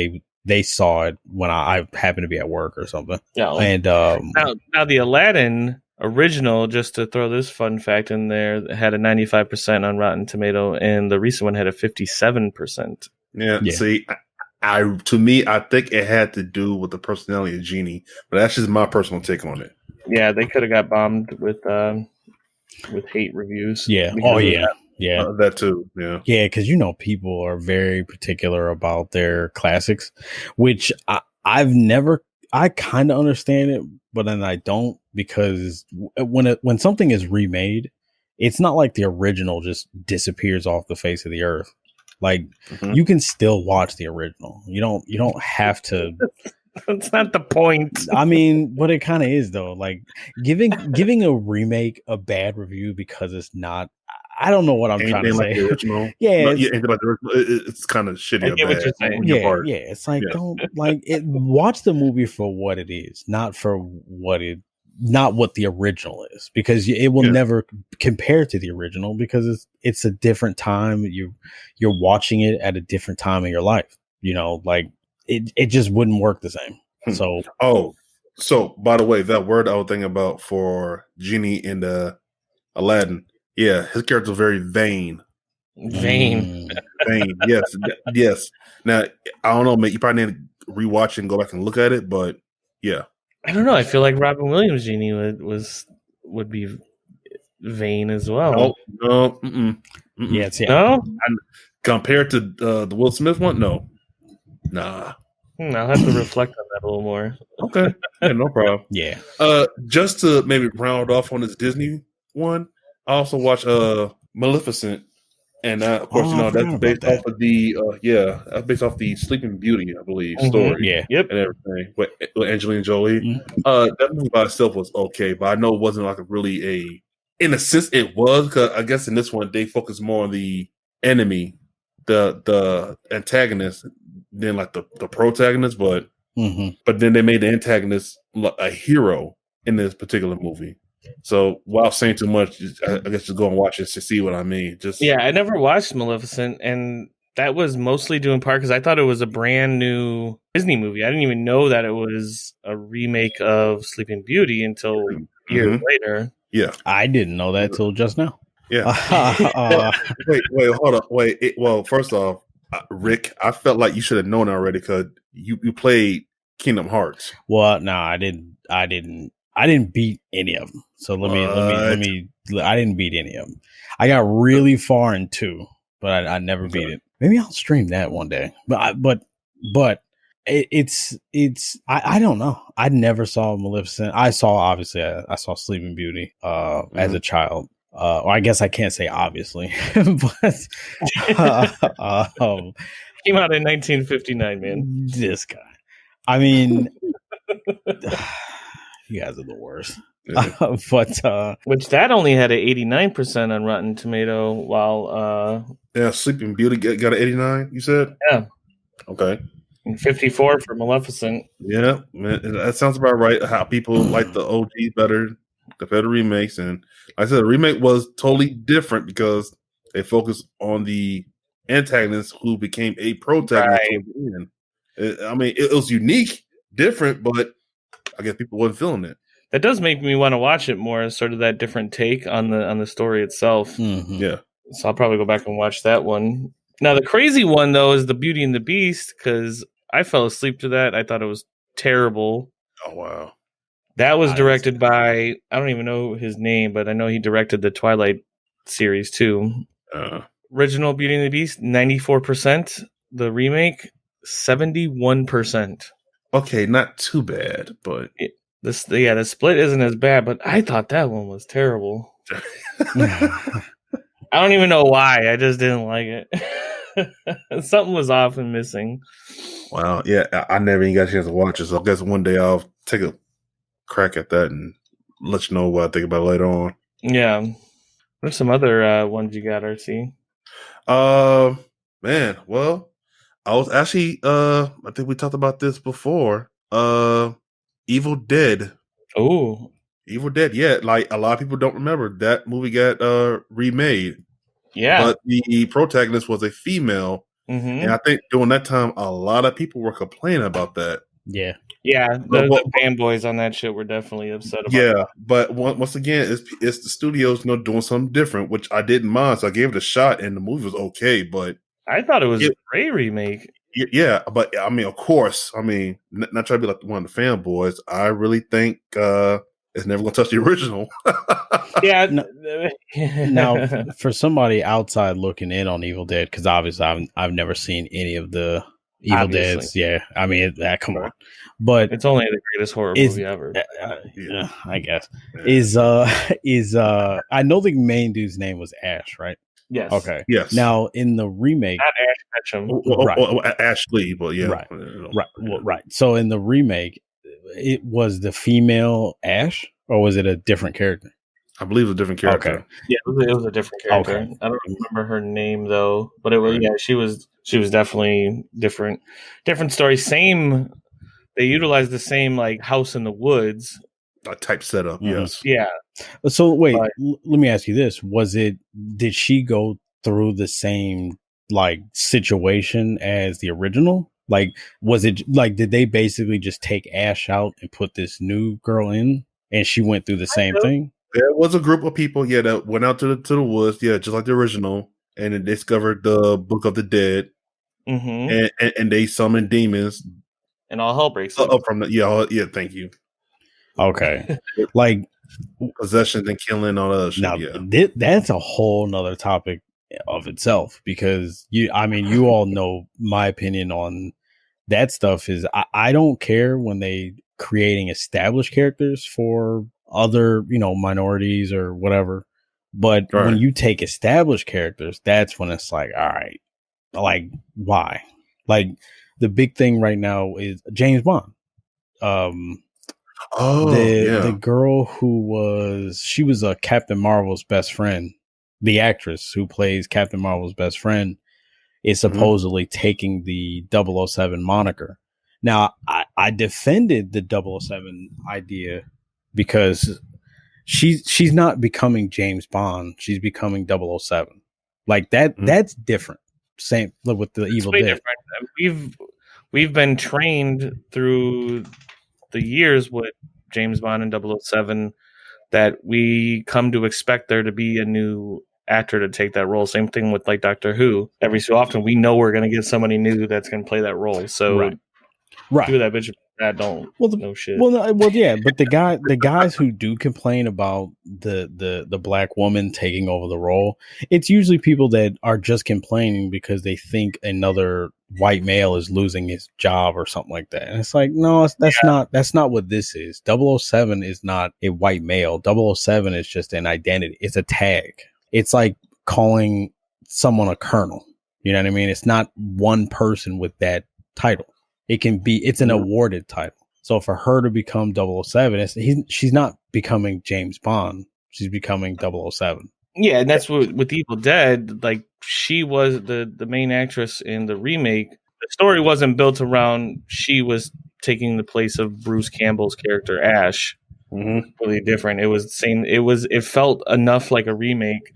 they saw it when I happened to be at work or something. Yeah. And now the Aladdin original, just to throw this fun fact in there, had a 95% on Rotten Tomato, and the recent one had a 57%. Yeah. See, I think it had to do with the personality of Genie, but that's just my personal take on it. Yeah, they could have got bombed with hate reviews. Yeah. Oh yeah. Yeah, that too. Yeah, yeah, because people are very particular about their classics, which I've never. I kind of understand it, but then I don't because when something is remade, it's not like the original just disappears off the face of the earth. Like you can still watch the original. You don't have to. That's not the point. I mean, but it kind of is though. Like giving a remake a bad review because it's not. I don't know what I'm trying to say. The original. Yeah, it's kind of shitty. I get what you're saying. Yeah. It's like don't like it. Watch the movie for what it is, not what the original is, because it will never compare to the original because it's a different time. You're watching it at a different time in your life. Like it just wouldn't work the same. So so by the way, that word I was thinking about for Genie in the Aladdin. Yeah, his character was very vain. Vain. Yes. Now, I don't know, mate. You probably need to rewatch it and go back and look at it, but yeah. I don't know. I feel like Robin Williams' Genie would be vain as well. No. Yeah, no. Compared to the Will Smith one, no. Nah. I'll have to reflect on that a little more. Okay. Yeah, no problem. Yeah. Just to maybe round off on this Disney one. I also watched Maleficent, and of course, that's based off of that's based off the Sleeping Beauty, I believe, story. Yeah, yep, and everything with Angelina Jolie. Mm-hmm. That movie by itself was okay, but I know it wasn't like in a sense, it was because I guess in this one they focus more on the enemy, the antagonist, than like the protagonist, but then they made the antagonist a hero in this particular movie. So while saying too much, I guess just go and watch it to see what I mean. I never watched Maleficent, and that was mostly due in part because I thought it was a brand new Disney movie. I didn't even know that it was a remake of Sleeping Beauty until years later. Yeah, I didn't know that till just now. Yeah. Wait, hold up. Well, first off, Rick, I felt like you should have known already because you played Kingdom Hearts. Well, no, I didn't beat any of them. So let me. I didn't beat any of them. I got really far in 2, but I never beat it. Maybe I'll stream that one day. But it's I don't know. I never saw Maleficent. I saw Sleeping Beauty as a child. Or I guess I can't say obviously, but Came out in 1959, man. this guy. I mean, you guys are the worst. Yeah. But Which that only had an 89% on Rotten Tomato, while Sleeping Beauty got an 89. You said, yeah, okay, and 54 for Maleficent. yeah, man, that sounds about right. How people like the OG better, the better remakes, and like I said, the remake was totally different because they focused on the antagonist who became a protagonist. Right. I mean, it was unique, different, but I guess people wasn't feeling it. That does make me want to watch it more, sort of that different take on the story itself. Yeah. So I'll probably go back and watch that one. Now, the crazy one, though, is the Beauty and the Beast, because I fell asleep to that. I thought it was terrible. Oh, wow. That was directed by, I don't even know his name, but I know he directed the Twilight series, too. Original Beauty and the Beast, 94%. The remake, 71%. Okay, not too bad, but... The split isn't as bad, but I thought that one was terrible. I don't even know why. I just didn't like it. Something was off and missing. Wow. Yeah, I never even got a chance to watch it, so I guess one day I'll take a crack at that and let you know what I think about it later on. Yeah. What are some other ones you got, RC? Man, well, I was actually, I think we talked about this before. Evil Dead. Oh, Evil Dead. Yeah, like a lot of people don't remember that movie got remade. Yeah, but the protagonist was a female, and I think during that time, a lot of people were complaining about that. Yeah, the fanboys on that shit were definitely upset about. Yeah, but once again, it's the studios, doing something different, which I didn't mind, so I gave it a shot, and the movie was okay. But I thought it was a great remake. Yeah, but I mean, of course, not trying to be like one of the fanboys. I really think it's never going to touch the original. Yeah. Now, for somebody outside looking in on Evil Dead, because obviously I've never seen any of the Evil Deads. Yeah, I mean, come on, but it's only the greatest horror movie ever. I guess is I know the main dude's name was Ash, right? Yes. Okay. Yes. Now in the remake, not Ash Ketchum, right? Ashley, but yeah, right, right, well, right. So in the remake, it was the female Ash, or was it a different character? I believe it was a different character. Okay. Yeah, it was a different character. Okay. I don't remember her name though, but it was she was definitely different. Different story. Same. They utilized the same like house in the woods type setup. Yes. Yeah. So wait, let me ask you this: did she go through the same like situation as the original? Like, was it like did they basically just take Ash out and put this new girl in, and she went through the same thing? There was a group of people, that went out to the woods, just like the original, and they discovered the Book of the Dead, and they summoned demons, and all hell breaks up from the thank you. Okay, like possession and killing all that shit. Now, that's a whole nother topic of itself, because you all know my opinion on that stuff is I don't care when they creating established characters for other, minorities or whatever. But when you take established characters, that's when it's like, all right, like why? Like the big thing right now is James Bond. The girl who was a Captain Marvel's best friend, the actress who plays Captain Marvel's best friend, is supposedly taking the 007 moniker. Now, I defended the 007 idea because she's not becoming James Bond. She's becoming 007. Like that. That's different. Same with the Evil Dead. We've been trained through the years with James Bond and 007 that we come to expect there to be a new actor to take that role. Same thing with like Doctor Who. Every so often we know we're going to get somebody new that's going to play that role. So do that bitch that don't know shit. Yeah, but the guys who do complain about the black woman taking over the role, it's usually people that are just complaining because they think another white male is losing his job or something like that. And it's like, no, that's not what this is. 007 is not a white male. 007 is just an identity. It's a tag. It's like calling someone a colonel. You know what I mean? It's not one person with that title. It's an awarded title. So for her to become 007, she's not becoming James Bond. She's becoming 007. Yeah, and that's what with Evil Dead, like she was the main actress in the remake. The story wasn't built around she was taking the place of Bruce Campbell's character Ash. Really different. It was the same. It felt enough like a remake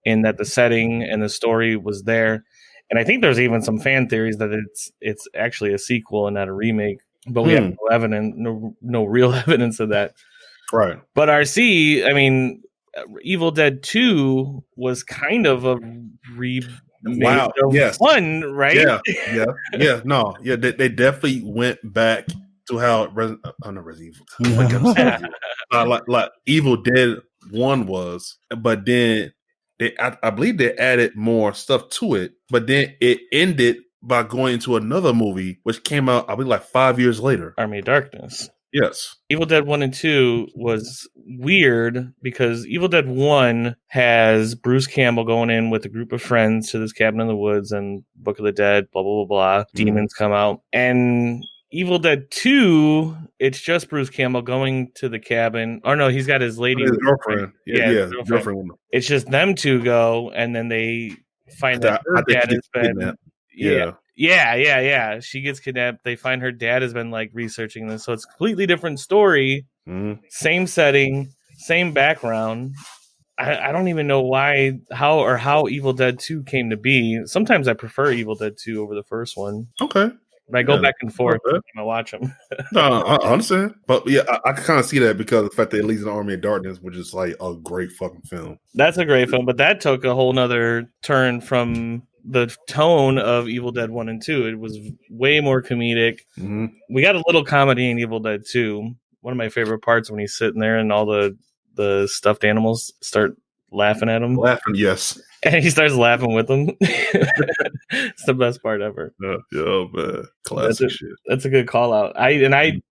in that the setting and the story was there. And I think there's even some fan theories that it's actually a sequel and not a remake. But we have no evidence, no real evidence of that. Right. But RC, I mean, Evil Dead 2 was kind of a remake of 1, right? Yeah. No, yeah, they definitely went back to how Resident Evil, like Evil Dead 1 was, but then I believe they added more stuff to it, but then it ended by going into another movie, which came out, I believe, like 5 years later. Army of Darkness. Yes. Evil Dead 1 and 2 was weird because Evil Dead 1 has Bruce Campbell going in with a group of friends to this cabin in the woods and Book of the Dead, blah, blah, blah, blah. Demons come out. And Evil Dead 2, it's just Bruce Campbell going to the cabin. Or no, he's got his lady. His girlfriend. Yeah, girlfriend. It's just them two go, and then they find that her dad has been... Yeah. She gets kidnapped. They find her dad has been like researching this. So it's a completely different story. Same setting, same background. I don't even know how Evil Dead 2 came to be. Sometimes I prefer Evil Dead 2 over the first one. Okay. But I go back and forth when I watch them. No, I understand. But yeah, I kind of see that because of the fact that it leads in Army of Darkness, which is like a great fucking film. That's a great film, but that took a whole nother turn from the tone of Evil Dead 1 and 2. It was way more comedic. We got a little comedy in Evil Dead 2. One of my favorite parts when he's sitting there and all the stuffed animals start laughing at him. Yes. And he starts laughing with them. It's the best part ever. Yeah, man. Classic shit. That's a good call out.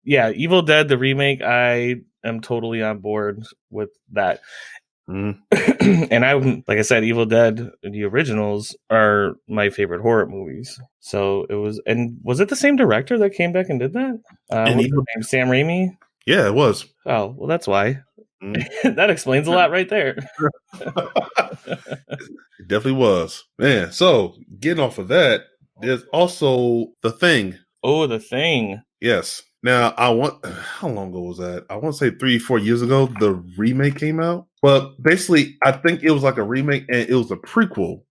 Evil Dead, the remake, I am totally on board with that. And like I said, Evil Dead, the originals are my favorite horror movies. So it was, and was it the same director that came back and did that? What's his name? Sam Raimi? Yeah, it was. Oh, well, that's why. That explains a lot right there. It definitely was. Man, so getting off of that, there's also The Thing. Oh, The Thing. Yes. Now, how long ago was that? I want to say 3-4 years ago, the remake came out. But basically, I think it was like a remake and it was a prequel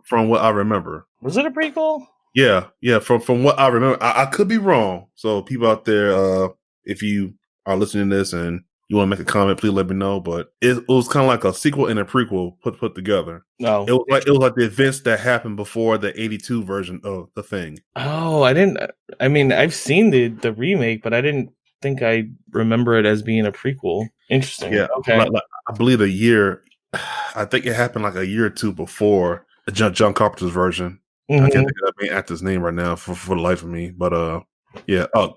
from what I remember. Was it a prequel? Yeah. From what I remember. I could be wrong. So people out there, if you are listening to this and you want to make a comment, please let me know. But it was kind of like a sequel and a prequel put together. No, it was like the events that happened before the 82 version of The Thing. Oh, I mean, I've seen the remake, but I didn't think I remember it as being a prequel. Interesting. Yeah. Okay. I believe I think it happened like a year or two before John Carpenter's version. I can't think of the main actor's name right now for the life of me. But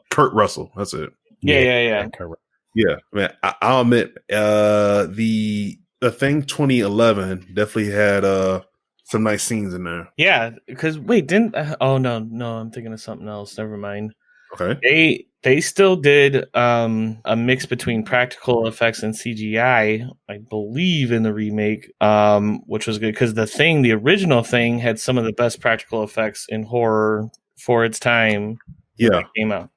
Kurt Russell. That's it. Yeah. Yeah, man. I'll admit, the Thing 2011 definitely had some nice scenes in there. Yeah, because wait, didn't? Oh no, I'm thinking of something else. Never mind. Okay. They still did a mix between practical effects and CGI, I believe, in the remake, which was good because the original Thing, had some of the best practical effects in horror for its time. Yeah, it came out.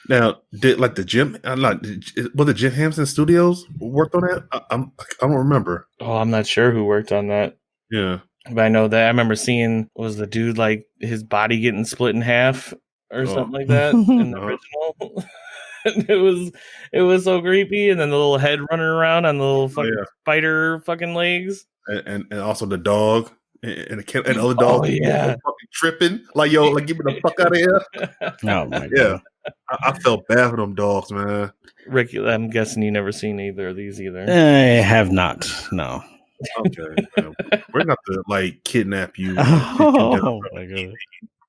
Now, did like the Jim Henson Studios worked on that? I don't remember. Oh, I'm not sure who worked on that. Yeah, but I know that I remember seeing was the dude like his body getting split in half or something like that in the original. It was so creepy, and then the little head running around on the little fucking spider fucking legs, and also the dog. And the other dog fucking tripping. Like, yo, like, get me the fuck out of here. Oh, my God. I felt bad for them dogs, man. Rick, I'm guessing you never seen either of these either. I have not. No. Okay, man. We're not to like kidnap you, and take you down Oh my god.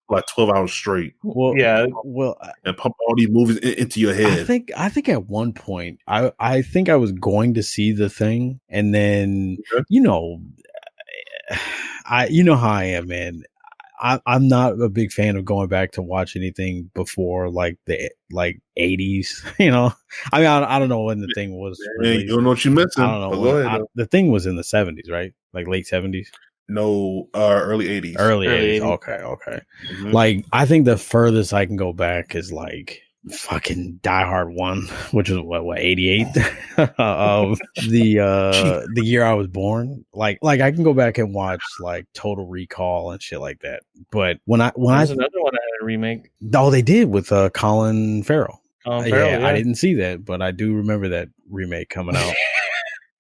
like 12 hours straight, Well, Yeah. Well, and pump all these movies into your head. I think at one point I think I was going to see The Thing, and then you know how I am, man. I'm not a big fan of going back to watch anything before like the 80s. You know, I mean, I don't know when The Thing was released. You don't know what you're missing. I don't know. Go ahead, The Thing was in the 70s, right? Like late 70s. No, early 80s. Early Early 80s. 80s. Okay. Mhm. Like, I think the furthest I can go back is like fucking Die Hard 1, which is what 88 of the year I was born. Like I can go back and watch like Total Recall and shit like that. But There's another one I had a remake. oh, they did with Colin Farrell. Colin Farrell, I didn't see that, but I do remember that remake coming out.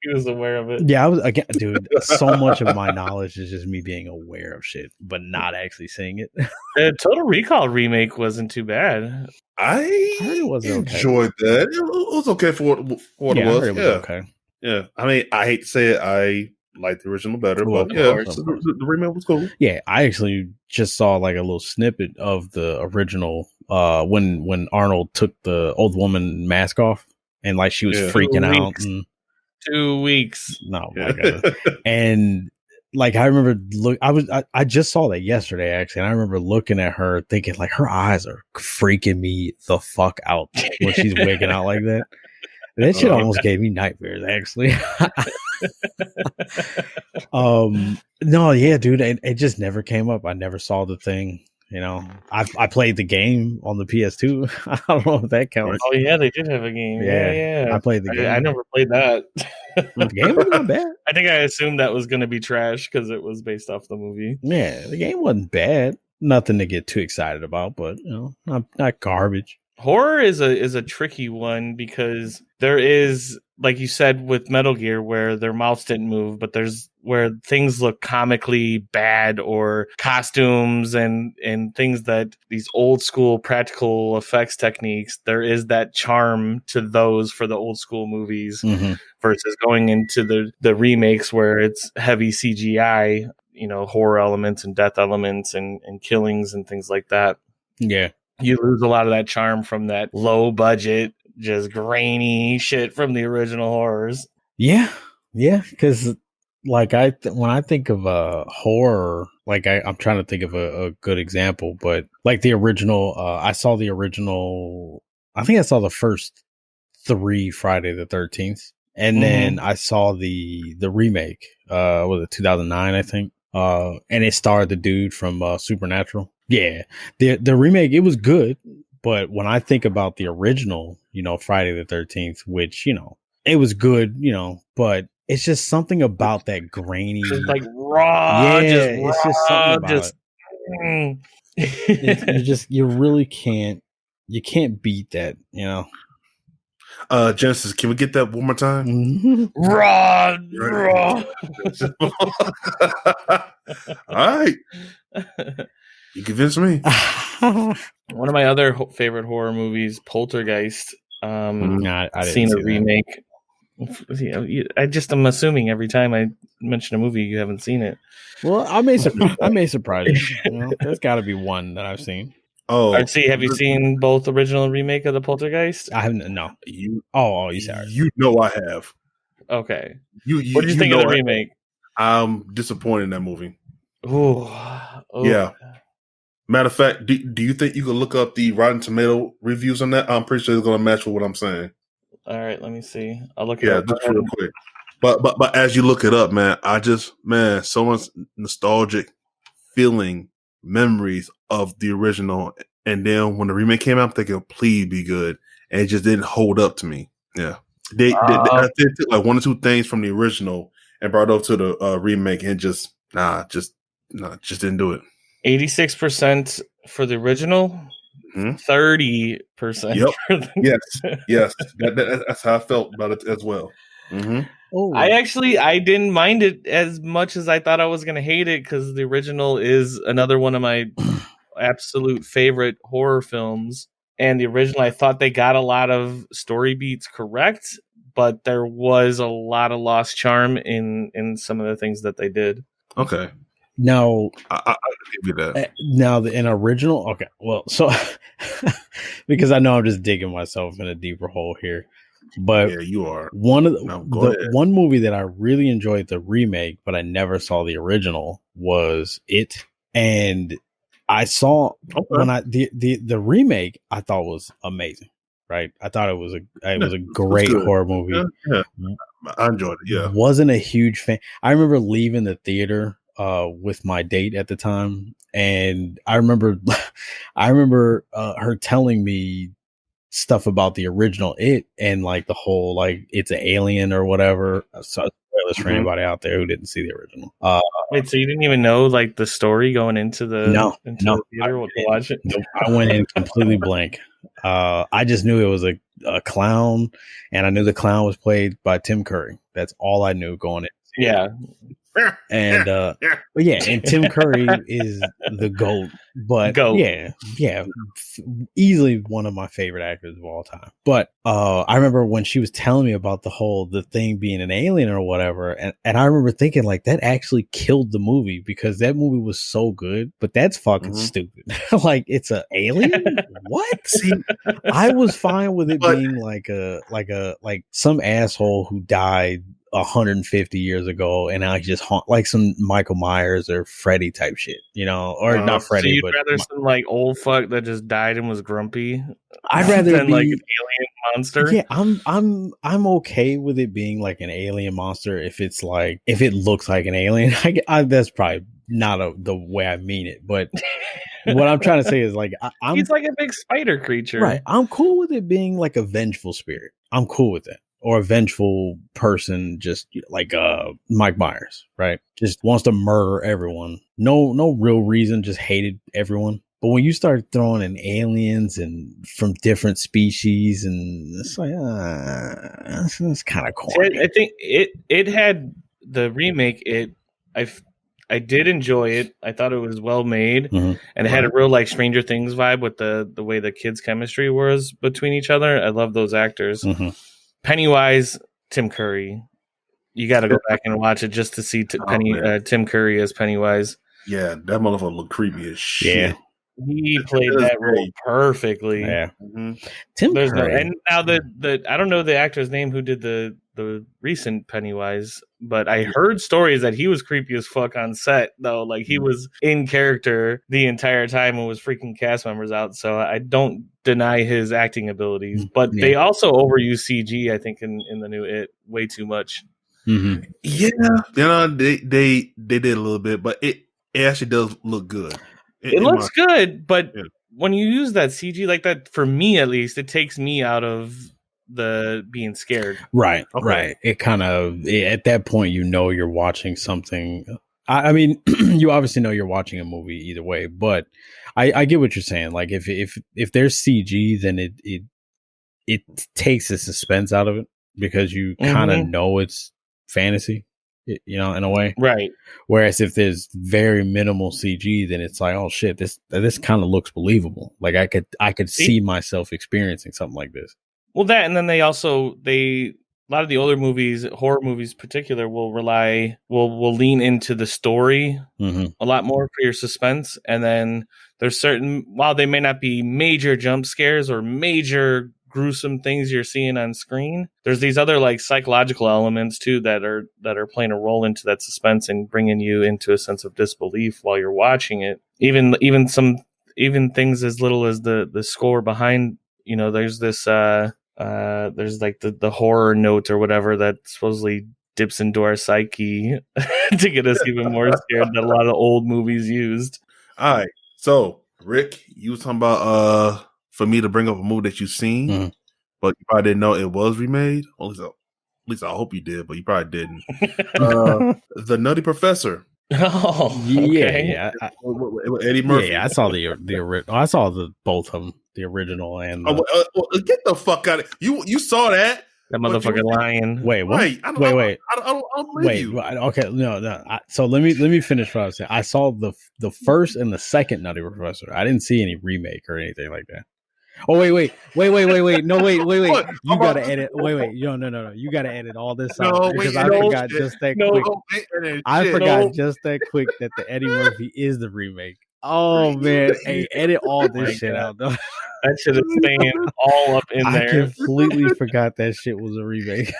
He was aware of it. Yeah, I was again, dude. So much of my knowledge is just me being aware of shit, but not actually seeing it. The Total Recall remake wasn't too bad. I heard it was enjoyed that. It was okay for what it I was. heard it was okay. Yeah. I mean, I hate to say it, I like the original better, Well, but of yeah, course. the remake was cool. Yeah, I actually just saw like a little snippet of the original when Arnold took the old woman mask off and like she was Yeah. freaking 2 out. weeks. And, 2 weeks. no, my God. And like I remember I just saw that yesterday actually, and I remember looking at her thinking like her eyes are freaking me the fuck out when she's waking out like that. That shit almost gave me nightmares actually. No, yeah, dude, it just never came up. I never saw The Thing. You know, I played the game on the PS2. I don't know if that counts. Oh yeah, they did have a game. Yeah. I played the game. I never played that. The game was not bad. I think I assumed that was going to be trash because it was based off the movie. Yeah, the game wasn't bad. Nothing to get too excited about, but you know, not garbage. Horror is a tricky one because there is, like you said, with Metal Gear, where their mouths didn't move, but there's where things look comically bad, or costumes and things that these old school practical effects techniques. There is that charm to those for the old school movies versus going into the remakes where it's heavy CGI, you know, horror elements and death elements and killings and things like that. Yeah. You lose a lot of that charm from that low budget, just grainy shit from the original horrors. Yeah, because like when I think of horror, like I'm trying to think of a good example, but like the original, I saw the original. I think I saw the first 3 Friday the 13th, and then I saw the remake. Was it 2009? I think. And it starred the dude from Supernatural. Yeah, the remake, it was good, but when I think about the original, you know, Friday the 13th, which, you know, it was good, you know, but it's just something about that grainy, just like raw. It's just something about it. You really can't beat that, you know. Genesis, can we get that one more time? raw. All right. You convinced me. One of my other favorite horror movies, Poltergeist. I didn't seen see a remake. I'm assuming every time I mention a movie, you haven't seen it. Well, I may surprise you. You know, there's got to be one that I've seen. Oh, Have you seen both original and remake of the Poltergeist? I haven't. No. You sorry. You know I have. Okay. You what did you think of the remake? I'm disappointed in that movie. Ooh. Yeah. Matter of fact, do you think you could look up the Rotten Tomato reviews on that? I'm pretty sure it's going to match with what I'm saying. All right, let me see. I'll look it up. Yeah, just real quick. But as you look it up, man, so much nostalgic feeling, memories of the original, and then when the remake came out, I'm thinking, please be good, and it just didn't hold up to me. Yeah, I did like 1 or 2 things from the original and brought it up to the remake, and just didn't do it. 86% for the original, 30%. Yep. Yes. That's how I felt about it as well. Oh. I didn't mind it as much as I thought I was going to hate it, because the original is another one of my absolute favorite horror films. and the original, I thought they got a lot of story beats correct, but there was a lot of lost charm in some of the things that they did. Okay. Now, I give you that. Now, an original. Okay, well, so because I know I'm just digging myself in a deeper hole here, but Yeah, you are. one of ahead. one movie that I really enjoyed the remake, but I never saw the original was It, and I saw when the remake I thought was amazing. Right, I thought it was a great horror movie. Yeah, I enjoyed it. Yeah, wasn't a huge fan. I remember leaving the theater with my date at the time, and I remember her telling me stuff about the original It, and like the whole like it's an alien or whatever. So spoilers for anybody out there who didn't see the original. Wait, so you didn't even know like the story going into the the theater to watch it? Nope, I went in completely blank. I just knew it was a clown, and I knew the clown was played by Tim Curry. That's all I knew going in. Yeah. And but yeah, and Tim Curry is the GOAT. But yeah, easily one of my favorite actors of all time. But I remember when she was telling me about the thing being an alien or whatever, and I remember thinking like that actually killed the movie, because that movie was so good, but that's fucking stupid. Like, it's an alien? What? See, I was fine with it being like some asshole who died 150 years ago, and I just haunt like some Michael Myers or Freddy type shit, or not Freddy. So you'd but rather some like old fuck that just died and was grumpy? I'd rather than be like an alien monster. Yeah, I'm okay with it being like an alien monster if it looks like an alien. That's probably not the way I mean it, but what I'm trying to say is like he's like a big spider creature, right? I'm cool with it being like a vengeful spirit. I'm cool with that. Or a vengeful person, just like Mike Myers, right? Just wants to murder everyone. No real reason, just hated everyone. But when you start throwing in aliens and from different species, and it's like, it's kind of corny. I think it had the remake. I did enjoy it. I thought it was well made, and it had a real like Stranger Things vibe with the way the kids' chemistry was between each other. I love those actors. Pennywise, Tim Curry. You got to go back and watch it just to see Tim Curry as Pennywise. Yeah, that motherfucker looked creepy as shit. Yeah. He played that role perfectly. Yeah. Tim Curry. And now the I don't know the actor's name who did the recent Pennywise, but I heard stories that he was creepy as fuck on set, though. Like, he was in character the entire time and was freaking cast members out. So I don't deny his acting abilities, but they also overuse CG, I think, in the new It way too much. Yeah, they did a little bit, but it actually does look good. It looks good, but when you use that CG like that, for me at least, it takes me out of the being scared. Right. It kind of, at that point, you're watching something. I mean, you obviously know you're watching a movie either way, but I get what you're saying. Like, if there's CG, then it takes the suspense out of it, because you kind of know it's fantasy, in a way. Right. Whereas if there's very minimal CG, then it's like, oh shit, this kind of looks believable. Like, I could see myself experiencing something like this. Well, that, and then a lot of the older movies, horror movies in particular, will lean into the story a lot more for your suspense. And then there's while they may not be major jump scares or major gruesome things you're seeing on screen, there's these other like psychological elements too that are playing a role into that suspense and bringing you into a sense of disbelief while you're watching it. Even things as little as the score behind, there's this there's like the horror note or whatever that supposedly dips into our psyche to get us even more scared that a lot of old movies used. All right, so Rick, you was talking about for me to bring up a movie that you've seen, but you probably didn't know it was remade. At least I hope you did, but you probably didn't. The Nutty Professor. Oh, okay. Yeah. Eddie Murphy. Yeah, I saw the original. I saw both of them, the original and. Get the fuck out of you! Saw that? That motherfucker lying. Wait, what? Right. I don't believe you. Okay, no. So let me finish what I was saying. I saw the first and the second Nutty Professor. I didn't see any remake or anything like that. Oh wait. No, wait. What? You gotta edit. Wait. No. You gotta edit all this out because I forgot just that quick. I forgot just that quick that the Eddie Murphy is the remake. Oh man, hey, edit all this shit out though. That shit is staying all up in I there. completely forgot that shit was a remake.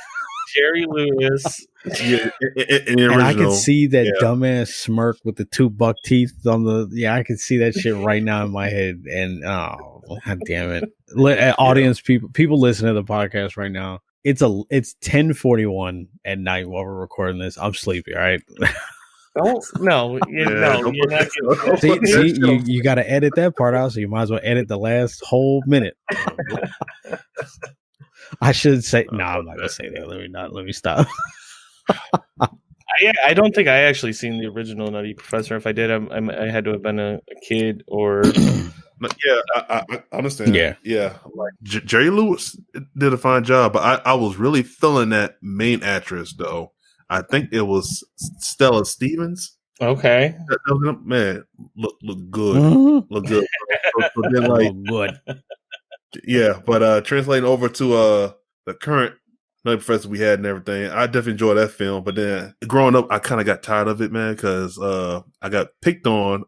Jerry Lewis. Yeah, in the original, and I could see that dumbass smirk with the 2 buck teeth on the. Yeah, I could see that shit right now in my head. And oh, god damn it, audience people listening to the podcast right now. It's 10:41 at night while we're recording this. I'm sleepy. All right. No, you're not. See, you got to edit that part out, so you might as well edit the last whole minute. I should say no. I'm not gonna say that. Let me stop. I don't think I actually seen the original Nutty Professor. If I did, I had to have been a kid or. Yeah, I understand. Yeah. Like Jerry Lewis did a fine job, but I was really feeling that main actress though. I think it was Stella Stevens. Okay, man, look good, look good. So then, like, good. Yeah, but translating over to the current Nutty Professor we had and everything, I definitely enjoyed that film. But then growing up, I kind of got tired of it, man, because I got picked on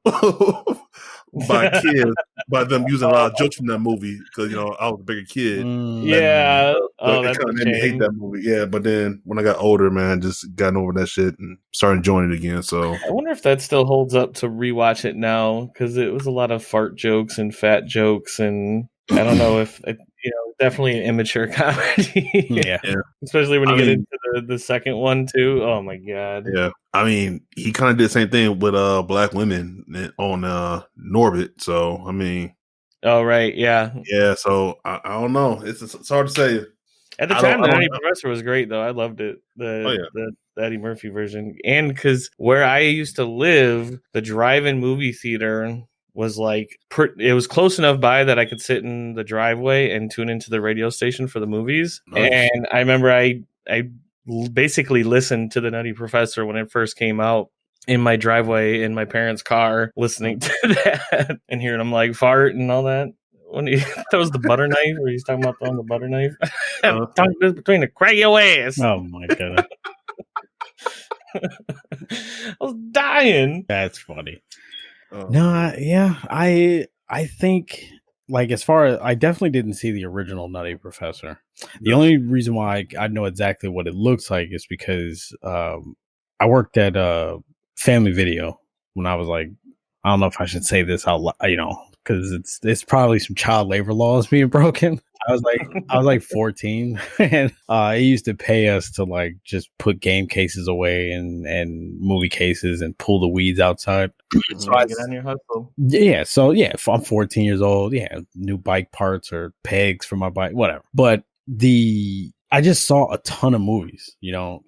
by kids by them using a lot of jokes from that movie because I was a bigger kid. Yeah, that's kind of made me hate that movie. Yeah, but then when I got older, man, just gotten over that shit and started enjoying it again. So I wonder if that still holds up to rewatch it now because it was a lot of fart jokes and fat jokes and. I don't know if definitely an immature comedy. Yeah. Especially when you get into the second one too. Oh my god. Yeah, I mean, he kind of did the same thing with black women on Norbit. So I mean, oh right, yeah. So I don't know. It's hard to say. At the time, the Nutty Professor was great though. I loved it. The Eddie Murphy version, and because where I used to live, the drive-in movie theater was like it was close enough by that I could sit in the driveway and tune into the radio station for the movies. Nice. And I remember I basically listened to the Nutty Professor when it first came out in my driveway in my parents' car, listening to that and hearing him like fart and all that. When that was the butter knife, where he's talking about throwing the butter knife. Tongue between the crack of your ass. Oh my god. I was dying. That's funny. No, I think like as far as I definitely didn't see the original Nutty Professor. The only reason why I know exactly what it looks like is because I worked at Family Video when I was like, I don't know if I should say this out loud, because it's probably some child labor laws being broken. I was like 14 and it used to pay us to like just put game cases away and movie cases and pull the weeds outside. So I get on your hustle. Yeah. So yeah, if I'm 14 years old, new bike parts or pegs for my bike, whatever. But I just saw a ton of movies, I'm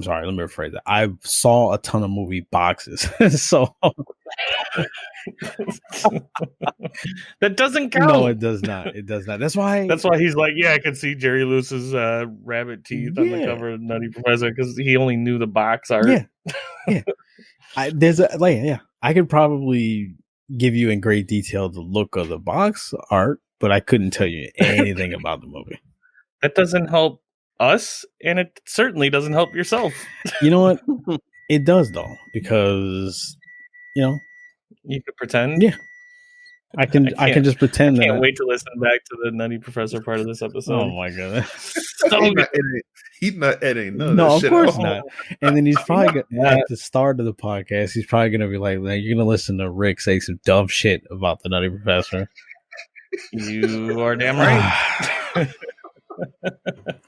sorry, let me rephrase that. I saw a ton of movie boxes. So that doesn't count. No, it does not. That's why he's like, I could see Jerry Lewis's rabbit teeth on the cover of Nutty Professor because he only knew the box art. Yeah. I could probably give you in great detail the look of the box art, but I couldn't tell you anything about the movie. That doesn't help us, and it certainly doesn't help yourself. You know what? It does, though, because, you could pretend. Yeah. I can just pretend I can't wait to listen back to the Nutty Professor part of this episode. Oh, my goodness. He's not editing. No, of course not. And then he's probably at the start of the podcast, he's probably going to be like, you're going to listen to Rick say some dumb shit about the Nutty Professor. You are damn right.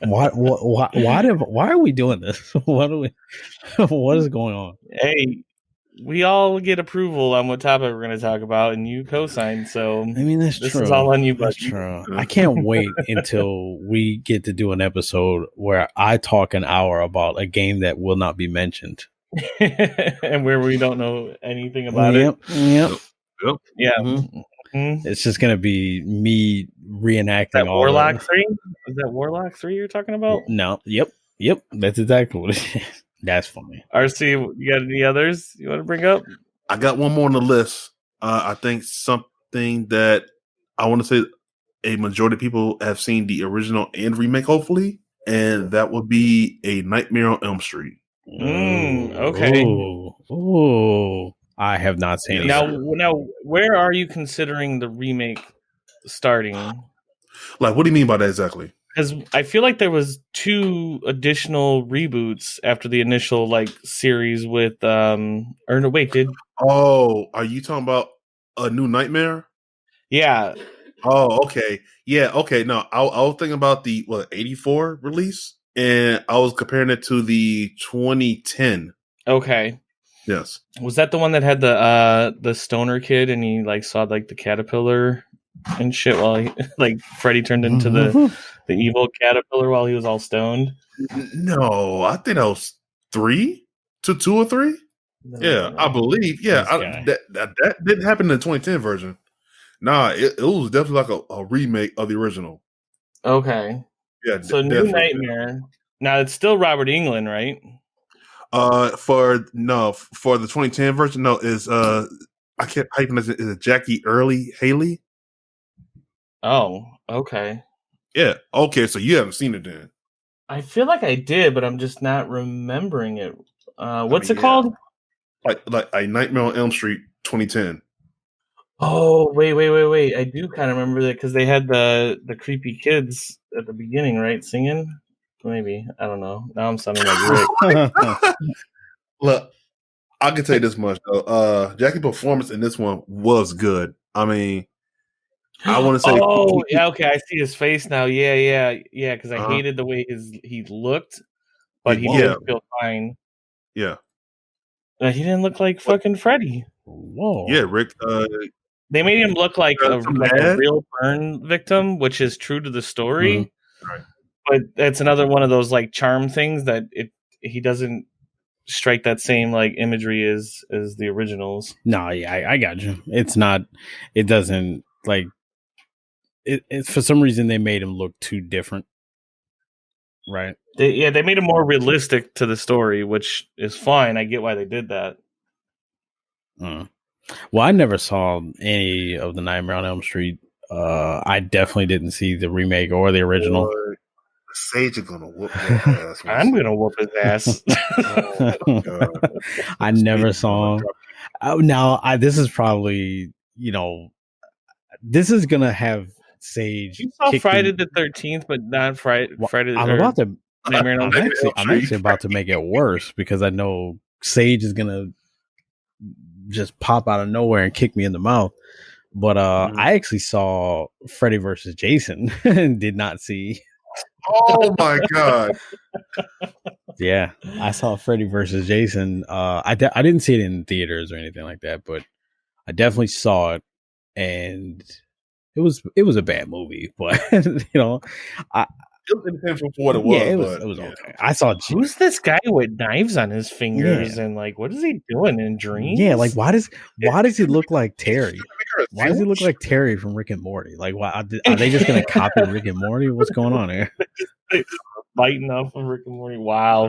Why are we doing this? What is going on? Hey, we all get approval on what topic we're going to talk about, and you co-sign. So I mean, that's this true. Is all on you. That's true. I can't wait until we get to do an episode where I talk an hour about a game that will not be mentioned, and where we don't know anything about it. Yep. Yeah. Mm-hmm. It's just gonna be me reenacting that all Warlock 3? Is that Warlock 3 you're talking about? No. Yep. That's exactly what it is. That's funny. RC, you got any others you want to bring up? I got one more on the list. I think something that I want to say a majority of people have seen the original and remake, hopefully, and that would be A Nightmare on Elm Street. Okay. Ooh. I have not seen it. Now, where are you considering the remake starting? Like, what do you mean by that exactly? Because I feel like there was 2 additional reboots after the initial like series with are you talking about A New Nightmare? Yeah. Oh, okay. Yeah, okay. No, I was thinking about the 84 release, and I was comparing it to the 2010. Okay. Yes. Was that the one that had the stoner kid and he like saw like the caterpillar and shit while he like Freddy turned into the evil caterpillar while he was all stoned? No, I think that was 2 or 3. Yeah, I believe. Yeah, that didn't happen in the 2010 version. Nah, it was definitely like a remake of the original. Okay. Yeah. So New Nightmare. Now it's still Robert Englund, right? For the 2010 version, no, is I can't hyping it. Is it Jackie Early Haley? Oh, okay. Yeah. Okay, so you haven't seen it then. I feel like I did, but I'm just not remembering it. What's it called? Like A Nightmare on Elm Street 2010. Oh, wait. I do kind of remember that because they had the creepy kids at the beginning, right? Singing? Maybe. I don't know. Now I'm sounding like Rick. Look, I can tell you this much, though. Jackie's performance in this one was good. I mean, I want to say... Oh, yeah, okay. I see his face now. Yeah, because I hated the way he looked, but he did feel fine. Yeah. He didn't look like fucking Freddy. Whoa. Yeah, Rick... they made him look like a real burn victim, which is true to the story. Mm-hmm. Right. But that's another one of those like charm things that he doesn't strike that same like imagery as the originals. No, yeah, I got you. It's not. It doesn't like. It's for some reason they made him look too different. Right. They made him more realistic to the story, which is fine. I get why they did that. Well, I never saw any of the Nightmare on Elm Street. I definitely didn't see the remake or the original. Sage is gonna whoop your ass. I'm gonna whoop his ass. I never saw him. Now, this is probably, this is gonna have Sage. You saw Friday the 13th, but not Friday. I'm about to. I'm actually about to make it worse because I know Sage is gonna just pop out of nowhere and kick me in the mouth. But I actually saw Freddy versus Jason and did not see. Oh my god! Yeah, I saw Freddy versus Jason. I didn't see it in theaters or anything like that, but I definitely saw it, and it was a bad movie. But it was intentional for what it was. Yeah, it was okay. I saw. Who's this guy with knives on his fingers and like what is he doing in dreams? Yeah, like why does he look like Terry? Why does he look like Terry from Rick and Morty? Like, why are they just gonna copy Rick and Morty? What's going on here? Biting off of Rick and Morty. Wow.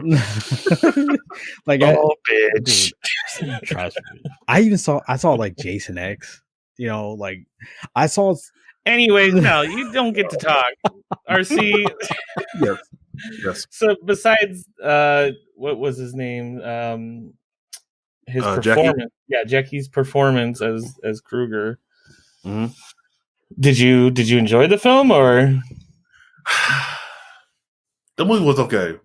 Like, bitch. Dude, trust me. I saw like Jason X. Like I saw. Anyways, no, you don't get to talk. RC. Yes. So besides, what was his name? His performance. Jackie? Yeah, Jackie's performance as Krueger. Mm-hmm. Did you enjoy the film or? The movie was okay.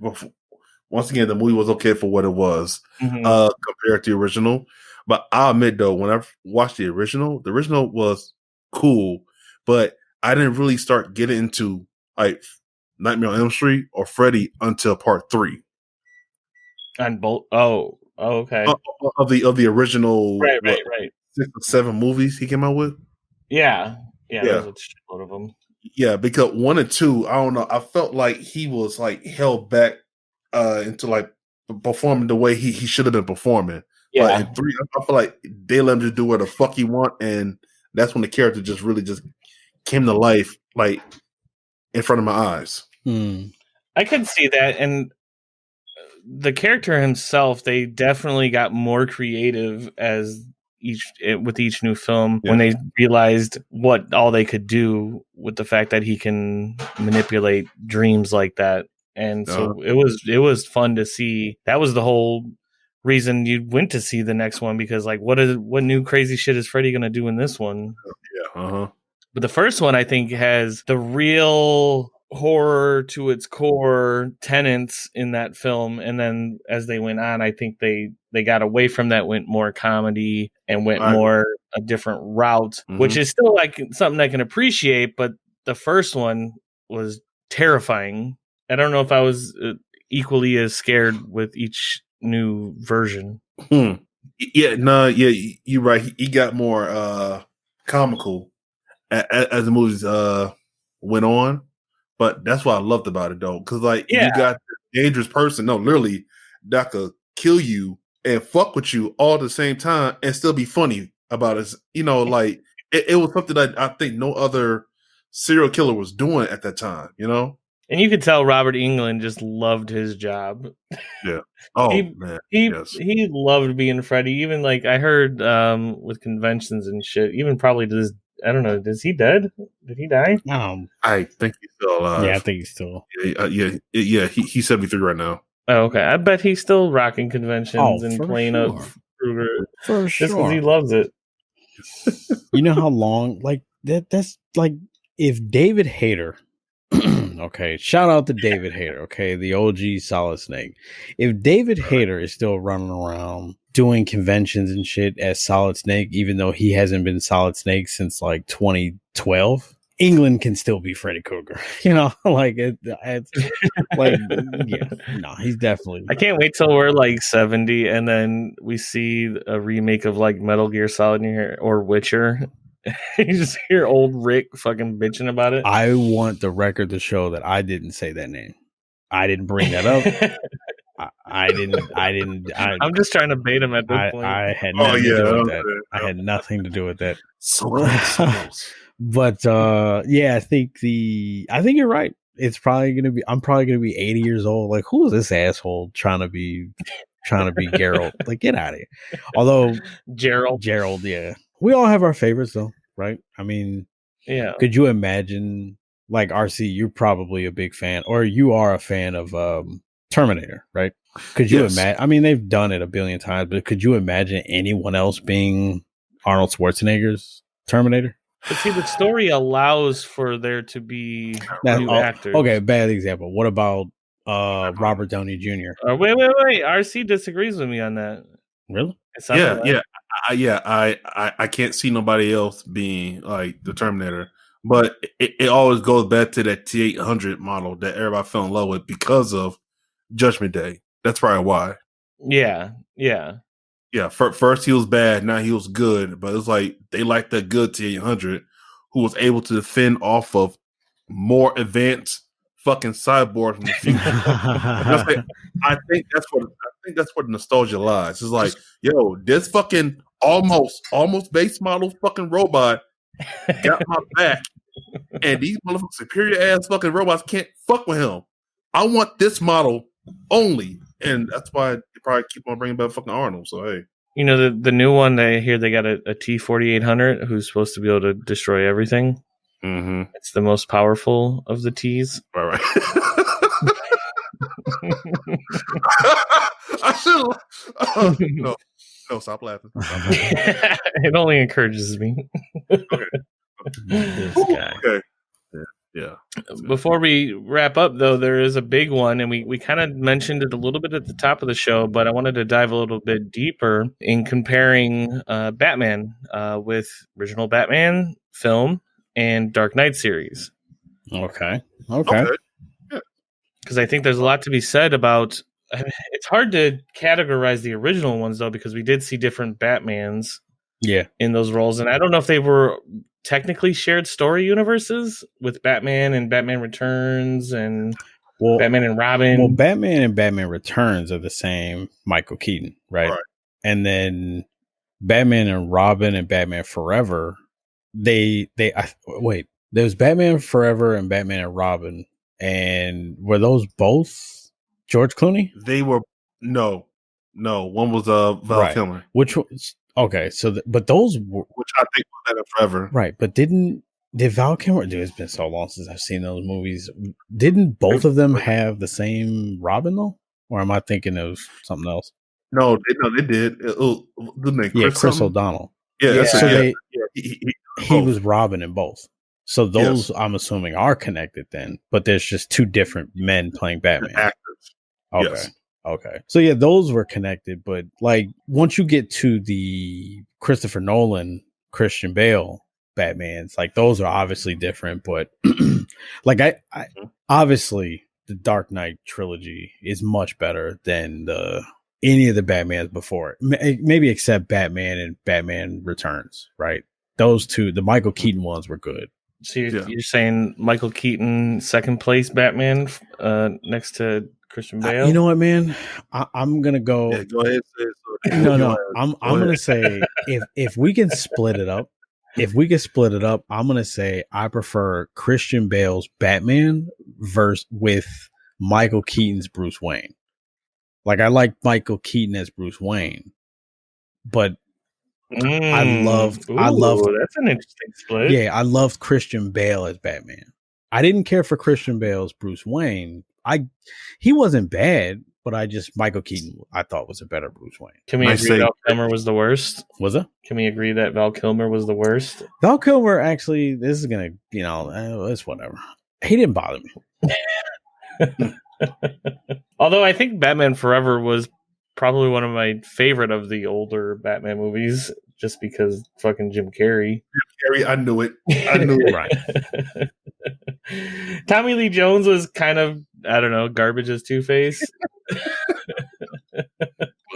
Once again, the movie was okay for what it was compared to the original. But I'll admit though, when I watched the original was cool. But I didn't really start getting into like Nightmare on Elm Street or Freddy until part 3. And both. Oh, okay. Of the original, right. 6 or 7 movies he came out with. Yeah. There's a shitload of them. Yeah, because 1 and 2, I don't know. I felt like he was like held back into like performing the way he should have been performing. Yeah. But in 3, I feel like they let him just do what the fuck he want, and that's when the character just really just came to life, like in front of my eyes. I could see that, and the character himself, they definitely got more creative as each new film when they realized what all they could do with the fact that he can manipulate dreams like that. And so it was fun to see. That was the whole reason you went to see the next one, because like what new crazy shit is Freddy gonna do in this one? But the first one I think has the real horror to its core tenets in that film, and then as they went on, I think they got away from that, went more comedy and went more a different route, which is still like something I can appreciate, but the first one was terrifying. I don't know if I was equally as scared with each new version. You're right. He got more comical as the movies went on, but that's what I loved about it though, because like you got this dangerous person, literally, that could kill you and fuck with you all at the same time and still be funny about it. Like it was something that I think no other serial killer was doing at that time. And you could tell Robert Englund just loved his job. Yeah. He loved being Freddy. Even like I heard with conventions and shit, even probably to this, I don't know, is he dead? Did he die? I think he's still alive. Yeah, I think he's still. Yeah. He's 73 right now. Oh, okay. I bet he's still rocking conventions and playing up Krueger. For sure. Just because he loves it. You know how long? Like that's like if David Hayter. Okay, shout out to David Hayter, okay, the OG Solid Snake. If David Hayter is still running around doing conventions and shit as Solid Snake, even though he hasn't been Solid Snake since like 2012, England can still be Freddy Krueger. Like it's like, he's definitely. I can't wait till we're like 70 and then we see a remake of like Metal Gear Solid or Witcher. You just hear old Rick fucking bitching about it. I want the record to show that I didn't say that name. I didn't bring that up. I didn't. I'm just trying to bait him at this point. I had nothing to do with that. I had nothing to do with that. So close. But I think you're right. It's probably gonna be. I'm probably gonna be 80 years old. Like, who is this asshole trying to be Gerald? Like, get out of here. Although Gerald, yeah. We all have our favorites, though, right? I mean, yeah. Could you imagine, like, RC, you're probably a big fan, or you are a fan of Terminator, right? Could you imagine? I mean, they've done it a billion times, but could you imagine anyone else being Arnold Schwarzenegger's Terminator? But see, the story allows for there to be new actors. Okay, bad example. What about Robert Downey Jr.? Wait. RC disagrees with me on that. Really? I can't see nobody else being like the Terminator, but it always goes back to that T-800 model that everybody fell in love with because of Judgment Day. That's probably why. Yeah. First he was bad, now he was good, but it's like they like that good T-800 who was able to defend off of more advanced fucking cyborg from the future. I think that's where the nostalgia lies. It's like, yo, this fucking almost base model fucking robot got my back, and these motherfucking superior ass fucking robots can't fuck with him. I want this model only, and that's why they probably keep on bringing back fucking Arnold. So hey, the new one they got a T-4800 who's supposed to be able to destroy everything. Mm-hmm. It's the most powerful of the T's. Right. I should. No, stop laughing. It only encourages me. Okay. This guy. Okay. Yeah. Before we wrap up, though, there is a big one, and we kind of mentioned it a little bit at the top of the show, but I wanted to dive a little bit deeper in comparing Batman with original Batman film and Dark Knight series. Okay. Because I think there's a lot to be said about. I mean, it's hard to categorize the original ones though, because we did see different Batmans, in those roles, and I don't know if they were technically shared story universes with Batman and Batman Returns and Batman and Robin. Well, Batman and Batman Returns are the same Michael Keaton, right? And then Batman and Robin and Batman Forever. Wait, there's Batman Forever and Batman and Robin, and were those both George Clooney? They were no. One was Val Kilmer. Which was Okay, so but those were which I think was better forever. right. But did Val Kilmer? Dude, it's been so long since I've seen those movies. Didn't both of them have the same Robin though, or am I thinking of something else? No, they did. The name, Chris O'Donnell. Yeah, Yeah. that's So it. he was Robin in both. So those I'm assuming are connected then, but there's just two different men playing Batman. Actors. Okay. Yes. Okay. So yeah, those were connected, but like once you get to the Christopher Nolan, Christian Bale Batmans, like those are obviously different, but like I obviously the Dark Knight trilogy is much better than any of the Batmans before it. Maybe except Batman and Batman Returns, right? Those two, the Michael Keaton ones were good. So you're saying Michael Keaton, second place Batman, next to Christian Bale? You know what, man? I'm gonna go. Yeah, go ahead. No. I'm gonna say if we can split it up, I'm gonna say I prefer Christian Bale's Batman with Michael Keaton's Bruce Wayne. Like I like Michael Keaton as Bruce Wayne, but I loved that's an interesting split. Yeah, I loved Christian Bale as Batman. I didn't care for Christian Bale's Bruce Wayne. He wasn't bad, but Michael Keaton I thought was a better Bruce Wayne. Can we agree Val Kilmer was the worst? Was it? Can we agree that Val Kilmer was the worst? Val Kilmer actually, this is gonna, it's whatever. He didn't bother me. Although I think Batman Forever was probably one of my favorite of the older Batman movies, just because fucking Jim Carrey. I knew it. Right. Tommy Lee Jones was kind of, I don't know, garbage as Two-Face.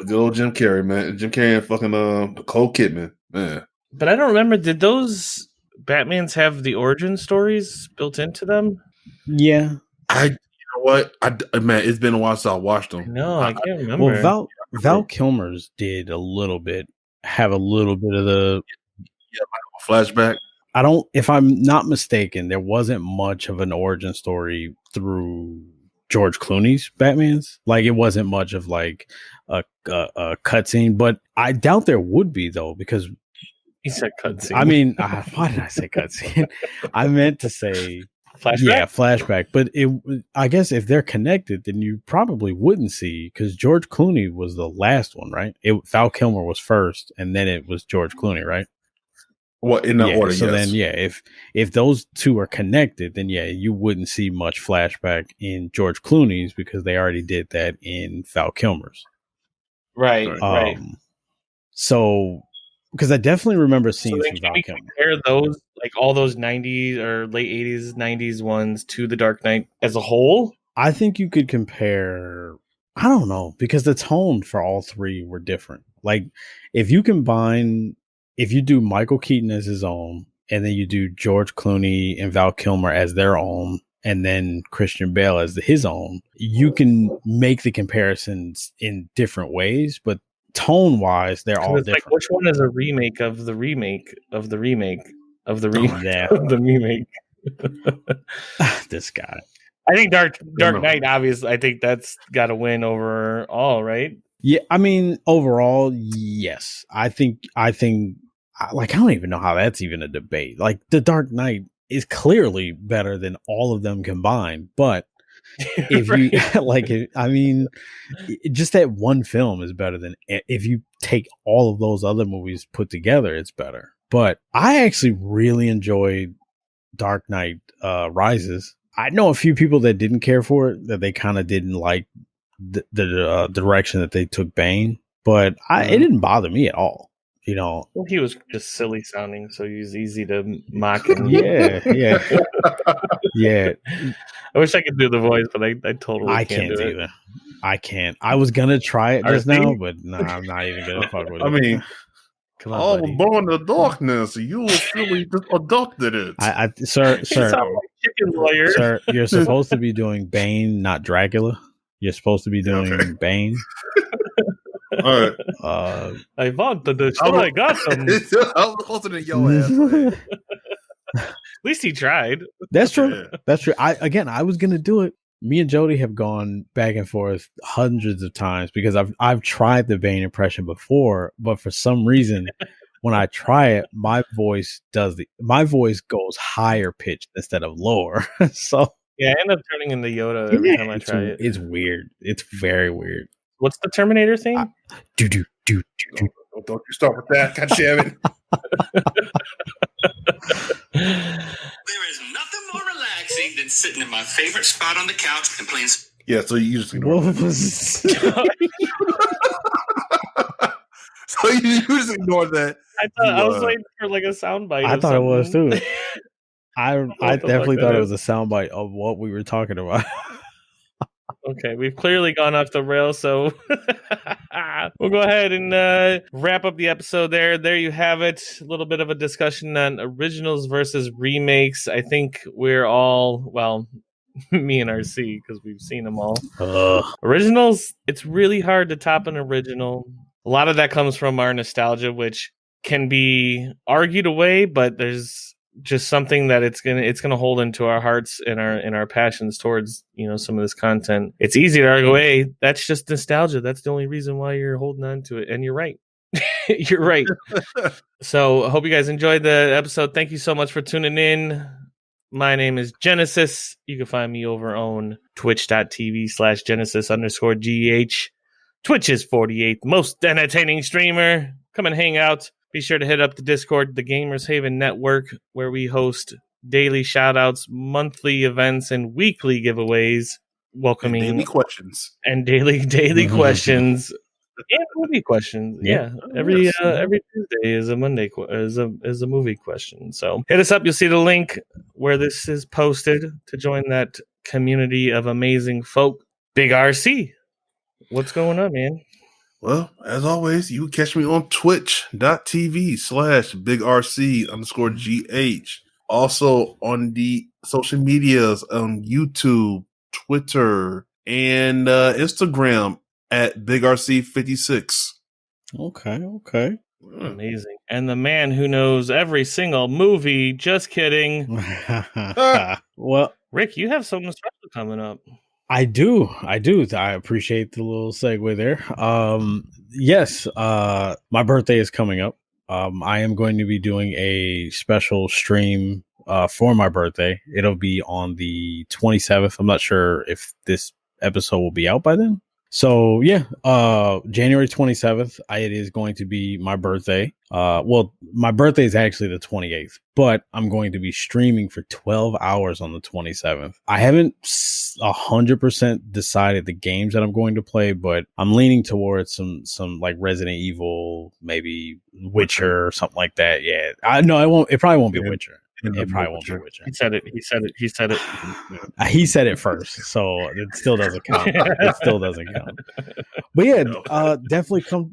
Good old Jim Carrey, man. Jim Carrey and fucking Nicole Kidman, man. But I don't remember, did those Batmans have the origin stories built into them? Yeah. You know what? Man, it's been a while since I watched them. No, I can't remember. Well, Val Kilmer's did have a little bit of the flashback. If I'm not mistaken, there wasn't much of an origin story through George Clooney's Batmans. Like it wasn't much of like a cutscene, but I doubt there would be though, because he said cutscene. I mean, why did I say cutscene? I meant to say flashback. Yeah, flashback. But I guess if they're connected, then you probably wouldn't see, because George Clooney was the last one, right? Val Kilmer was first, and then it was George Clooney, right? Well, in that order, so yes. Then, if those two are connected, then you wouldn't see much flashback in George Clooney's, because they already did that in Val Kilmer's. Right. So, because I definitely remember seeing some Val Kilmer. Compare those, like all those 90s or late 80s, 90s ones to The Dark Knight as a whole? I think you could compare, I don't know, because the tone for all three were different. Like, if you do Michael Keaton as his own, and then you do George Clooney and Val Kilmer as their own, and then Christian Bale as his own, you can make the comparisons in different ways, but tone-wise, they're all different. Like, which one is a remake of the remake of the remake of the remake of the remake? This guy. I think Dark Knight, obviously, I think that's got to win overall, right? Yeah, I mean, overall, yes. I think, like, I don't even know how that's even a debate. Like, The Dark Knight is clearly better than all of them combined, but if you just that one film is better than if you take all of those other movies put together, it's better. But I actually really enjoyed Dark Knight Rises. I know a few people that didn't care for it, that they kind of didn't like the direction that they took Bane, but it didn't bother me at all. Well, he was just silly sounding, so he was easy to mock him. Yeah. I wish I could do the voice, but I totally can't do either. I can't. I was gonna try it just now, but I'm not even gonna fuck with it. I mean, come on, buddy. Born in the Darkness. You really just adopted it. Sir, chicken lawyer. Sir, you're supposed to be doing Bane, not Dracula. You're supposed to be doing Bane. All right. I want to destroy Gotham. I was closer than your ass. At least he tried. That's true. Yeah. That's true. I was gonna do it, Me and Jody have gone back and forth hundreds of times because I've tried the Vane impression before, but for some reason, when I try it, my voice goes higher pitched instead of lower. So Yeah, I end up turning into Yoda every time I try it. It's weird. It's very weird. What's the Terminator theme? Don't you start with that. God damn it. There is nothing more relaxing than sitting in my favorite spot on the couch and playing. Yeah, so you just ignore that. So you just ignore that. I was waiting for like a soundbite. I thought it was too. I definitely thought it was a a soundbite of what we were talking about. Okay, we've clearly gone off the rail, so we'll go ahead and wrap up the episode there. There you have it. A little bit of a discussion on originals versus remakes. I think we're all, well, me and RC, because we've seen them all. Originals, it's really hard to top an original. A lot of that comes from our nostalgia, which can be argued away, but there's just something that it's gonna hold into our hearts and our passions towards, you know, some of this content. It's easy to argue away. That's just nostalgia. That's the only reason why you're holding on to it. And you're right. You're right. So I hope you guys enjoyed the episode. Thank you so much for tuning in. My name is Genesis. You can find me over on twitch.tv/Genesis_GH. Twitch's 48th most entertaining streamer. Come and hang out. Be sure to hit up the Discord, the Gamers Haven Network, where we host daily shoutouts, monthly events, and weekly giveaways. Welcoming and daily questions and daily questions and movie questions. Yeah, every Tuesday is a Monday is a movie question. So hit us up. You'll see the link where this is posted to join that community of amazing folk. Big RC, what's going on, man? Well, as always, you can catch me on twitch.tv/BigRC_GH. Also on the social medias on YouTube, Twitter, and Instagram at BigRC56. Okay. Amazing. And the man who knows every single movie, just kidding. Well, Rick, you have something special coming up. I do. I appreciate the little segue there. Yes, my birthday is coming up. I am going to be doing a special stream for my birthday. It'll be on the 27th. I'm not sure if this episode will be out by then. So yeah, January 27th, it is going to be my birthday. Well, my birthday is actually the 28th, but I'm going to be streaming for 12 hours on the 27th. I haven't 100% decided the games that I'm going to play, but I'm leaning towards some like Resident Evil, maybe Witcher or something like that. Yeah, it probably won't be Witcher. It probably won't be Witcher. He said it. He said it. He said it first, so it still doesn't count. But yeah, definitely come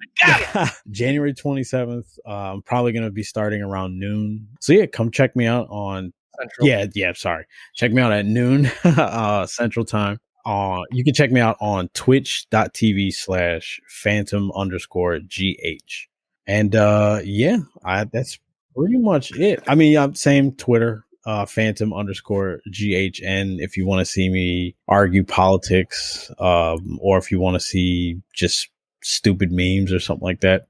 January 27th. I'm probably going to be starting around noon. So yeah, come check me out on Central. Yeah. Sorry, check me out at noon Central Time. You can check me out on twitch.tv/Phantom_GH. And that's pretty much it. I mean, same Twitter, Phantom_GH. And if you want to see me argue politics, or if you want to see just stupid memes or something like that,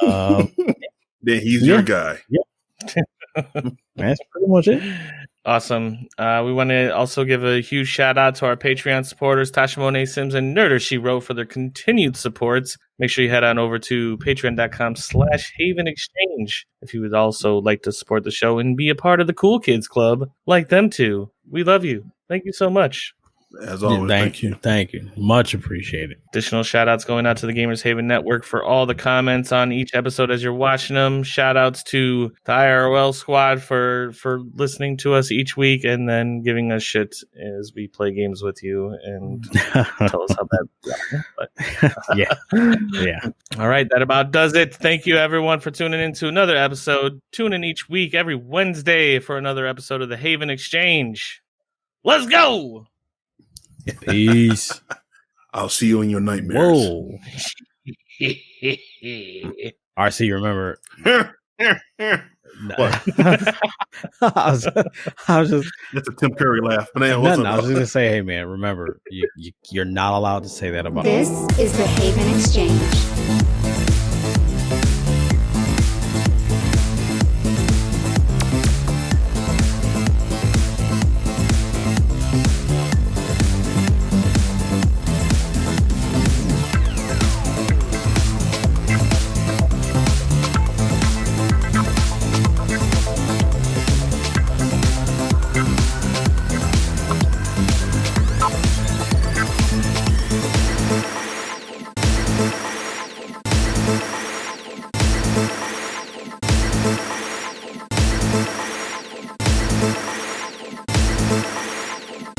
then he's your guy. Yeah. That's pretty much it. Awesome. We want to also give a huge shout out to our Patreon supporters, Tashamonetsims and Nerder She Wrote, for their continued supports. Make sure you head on over to patreon.com/Haven Exchange if you would also like to support the show and be a part of the Cool Kids Club like them too. We love you. Thank you so much. As always, thank you. Much appreciated. Additional shout outs going out to the Gamers Haven Network for all the comments on each episode as you're watching them. Shout outs to the IRL squad for listening to us each week and then giving us shit as we play games with you and tell us how bad we are. Yeah. All right, that about does it. Thank you everyone for tuning in to another episode. Tune in each week every Wednesday for another episode of the Haven Exchange. Let's go. Peace. I'll see you in your nightmares. Whoa. RC, remember What? I was just That's a Tim Curry laugh. But hey, nothing. I was just gonna say, hey man, remember you're not allowed to say that about This is the Haven Exchange.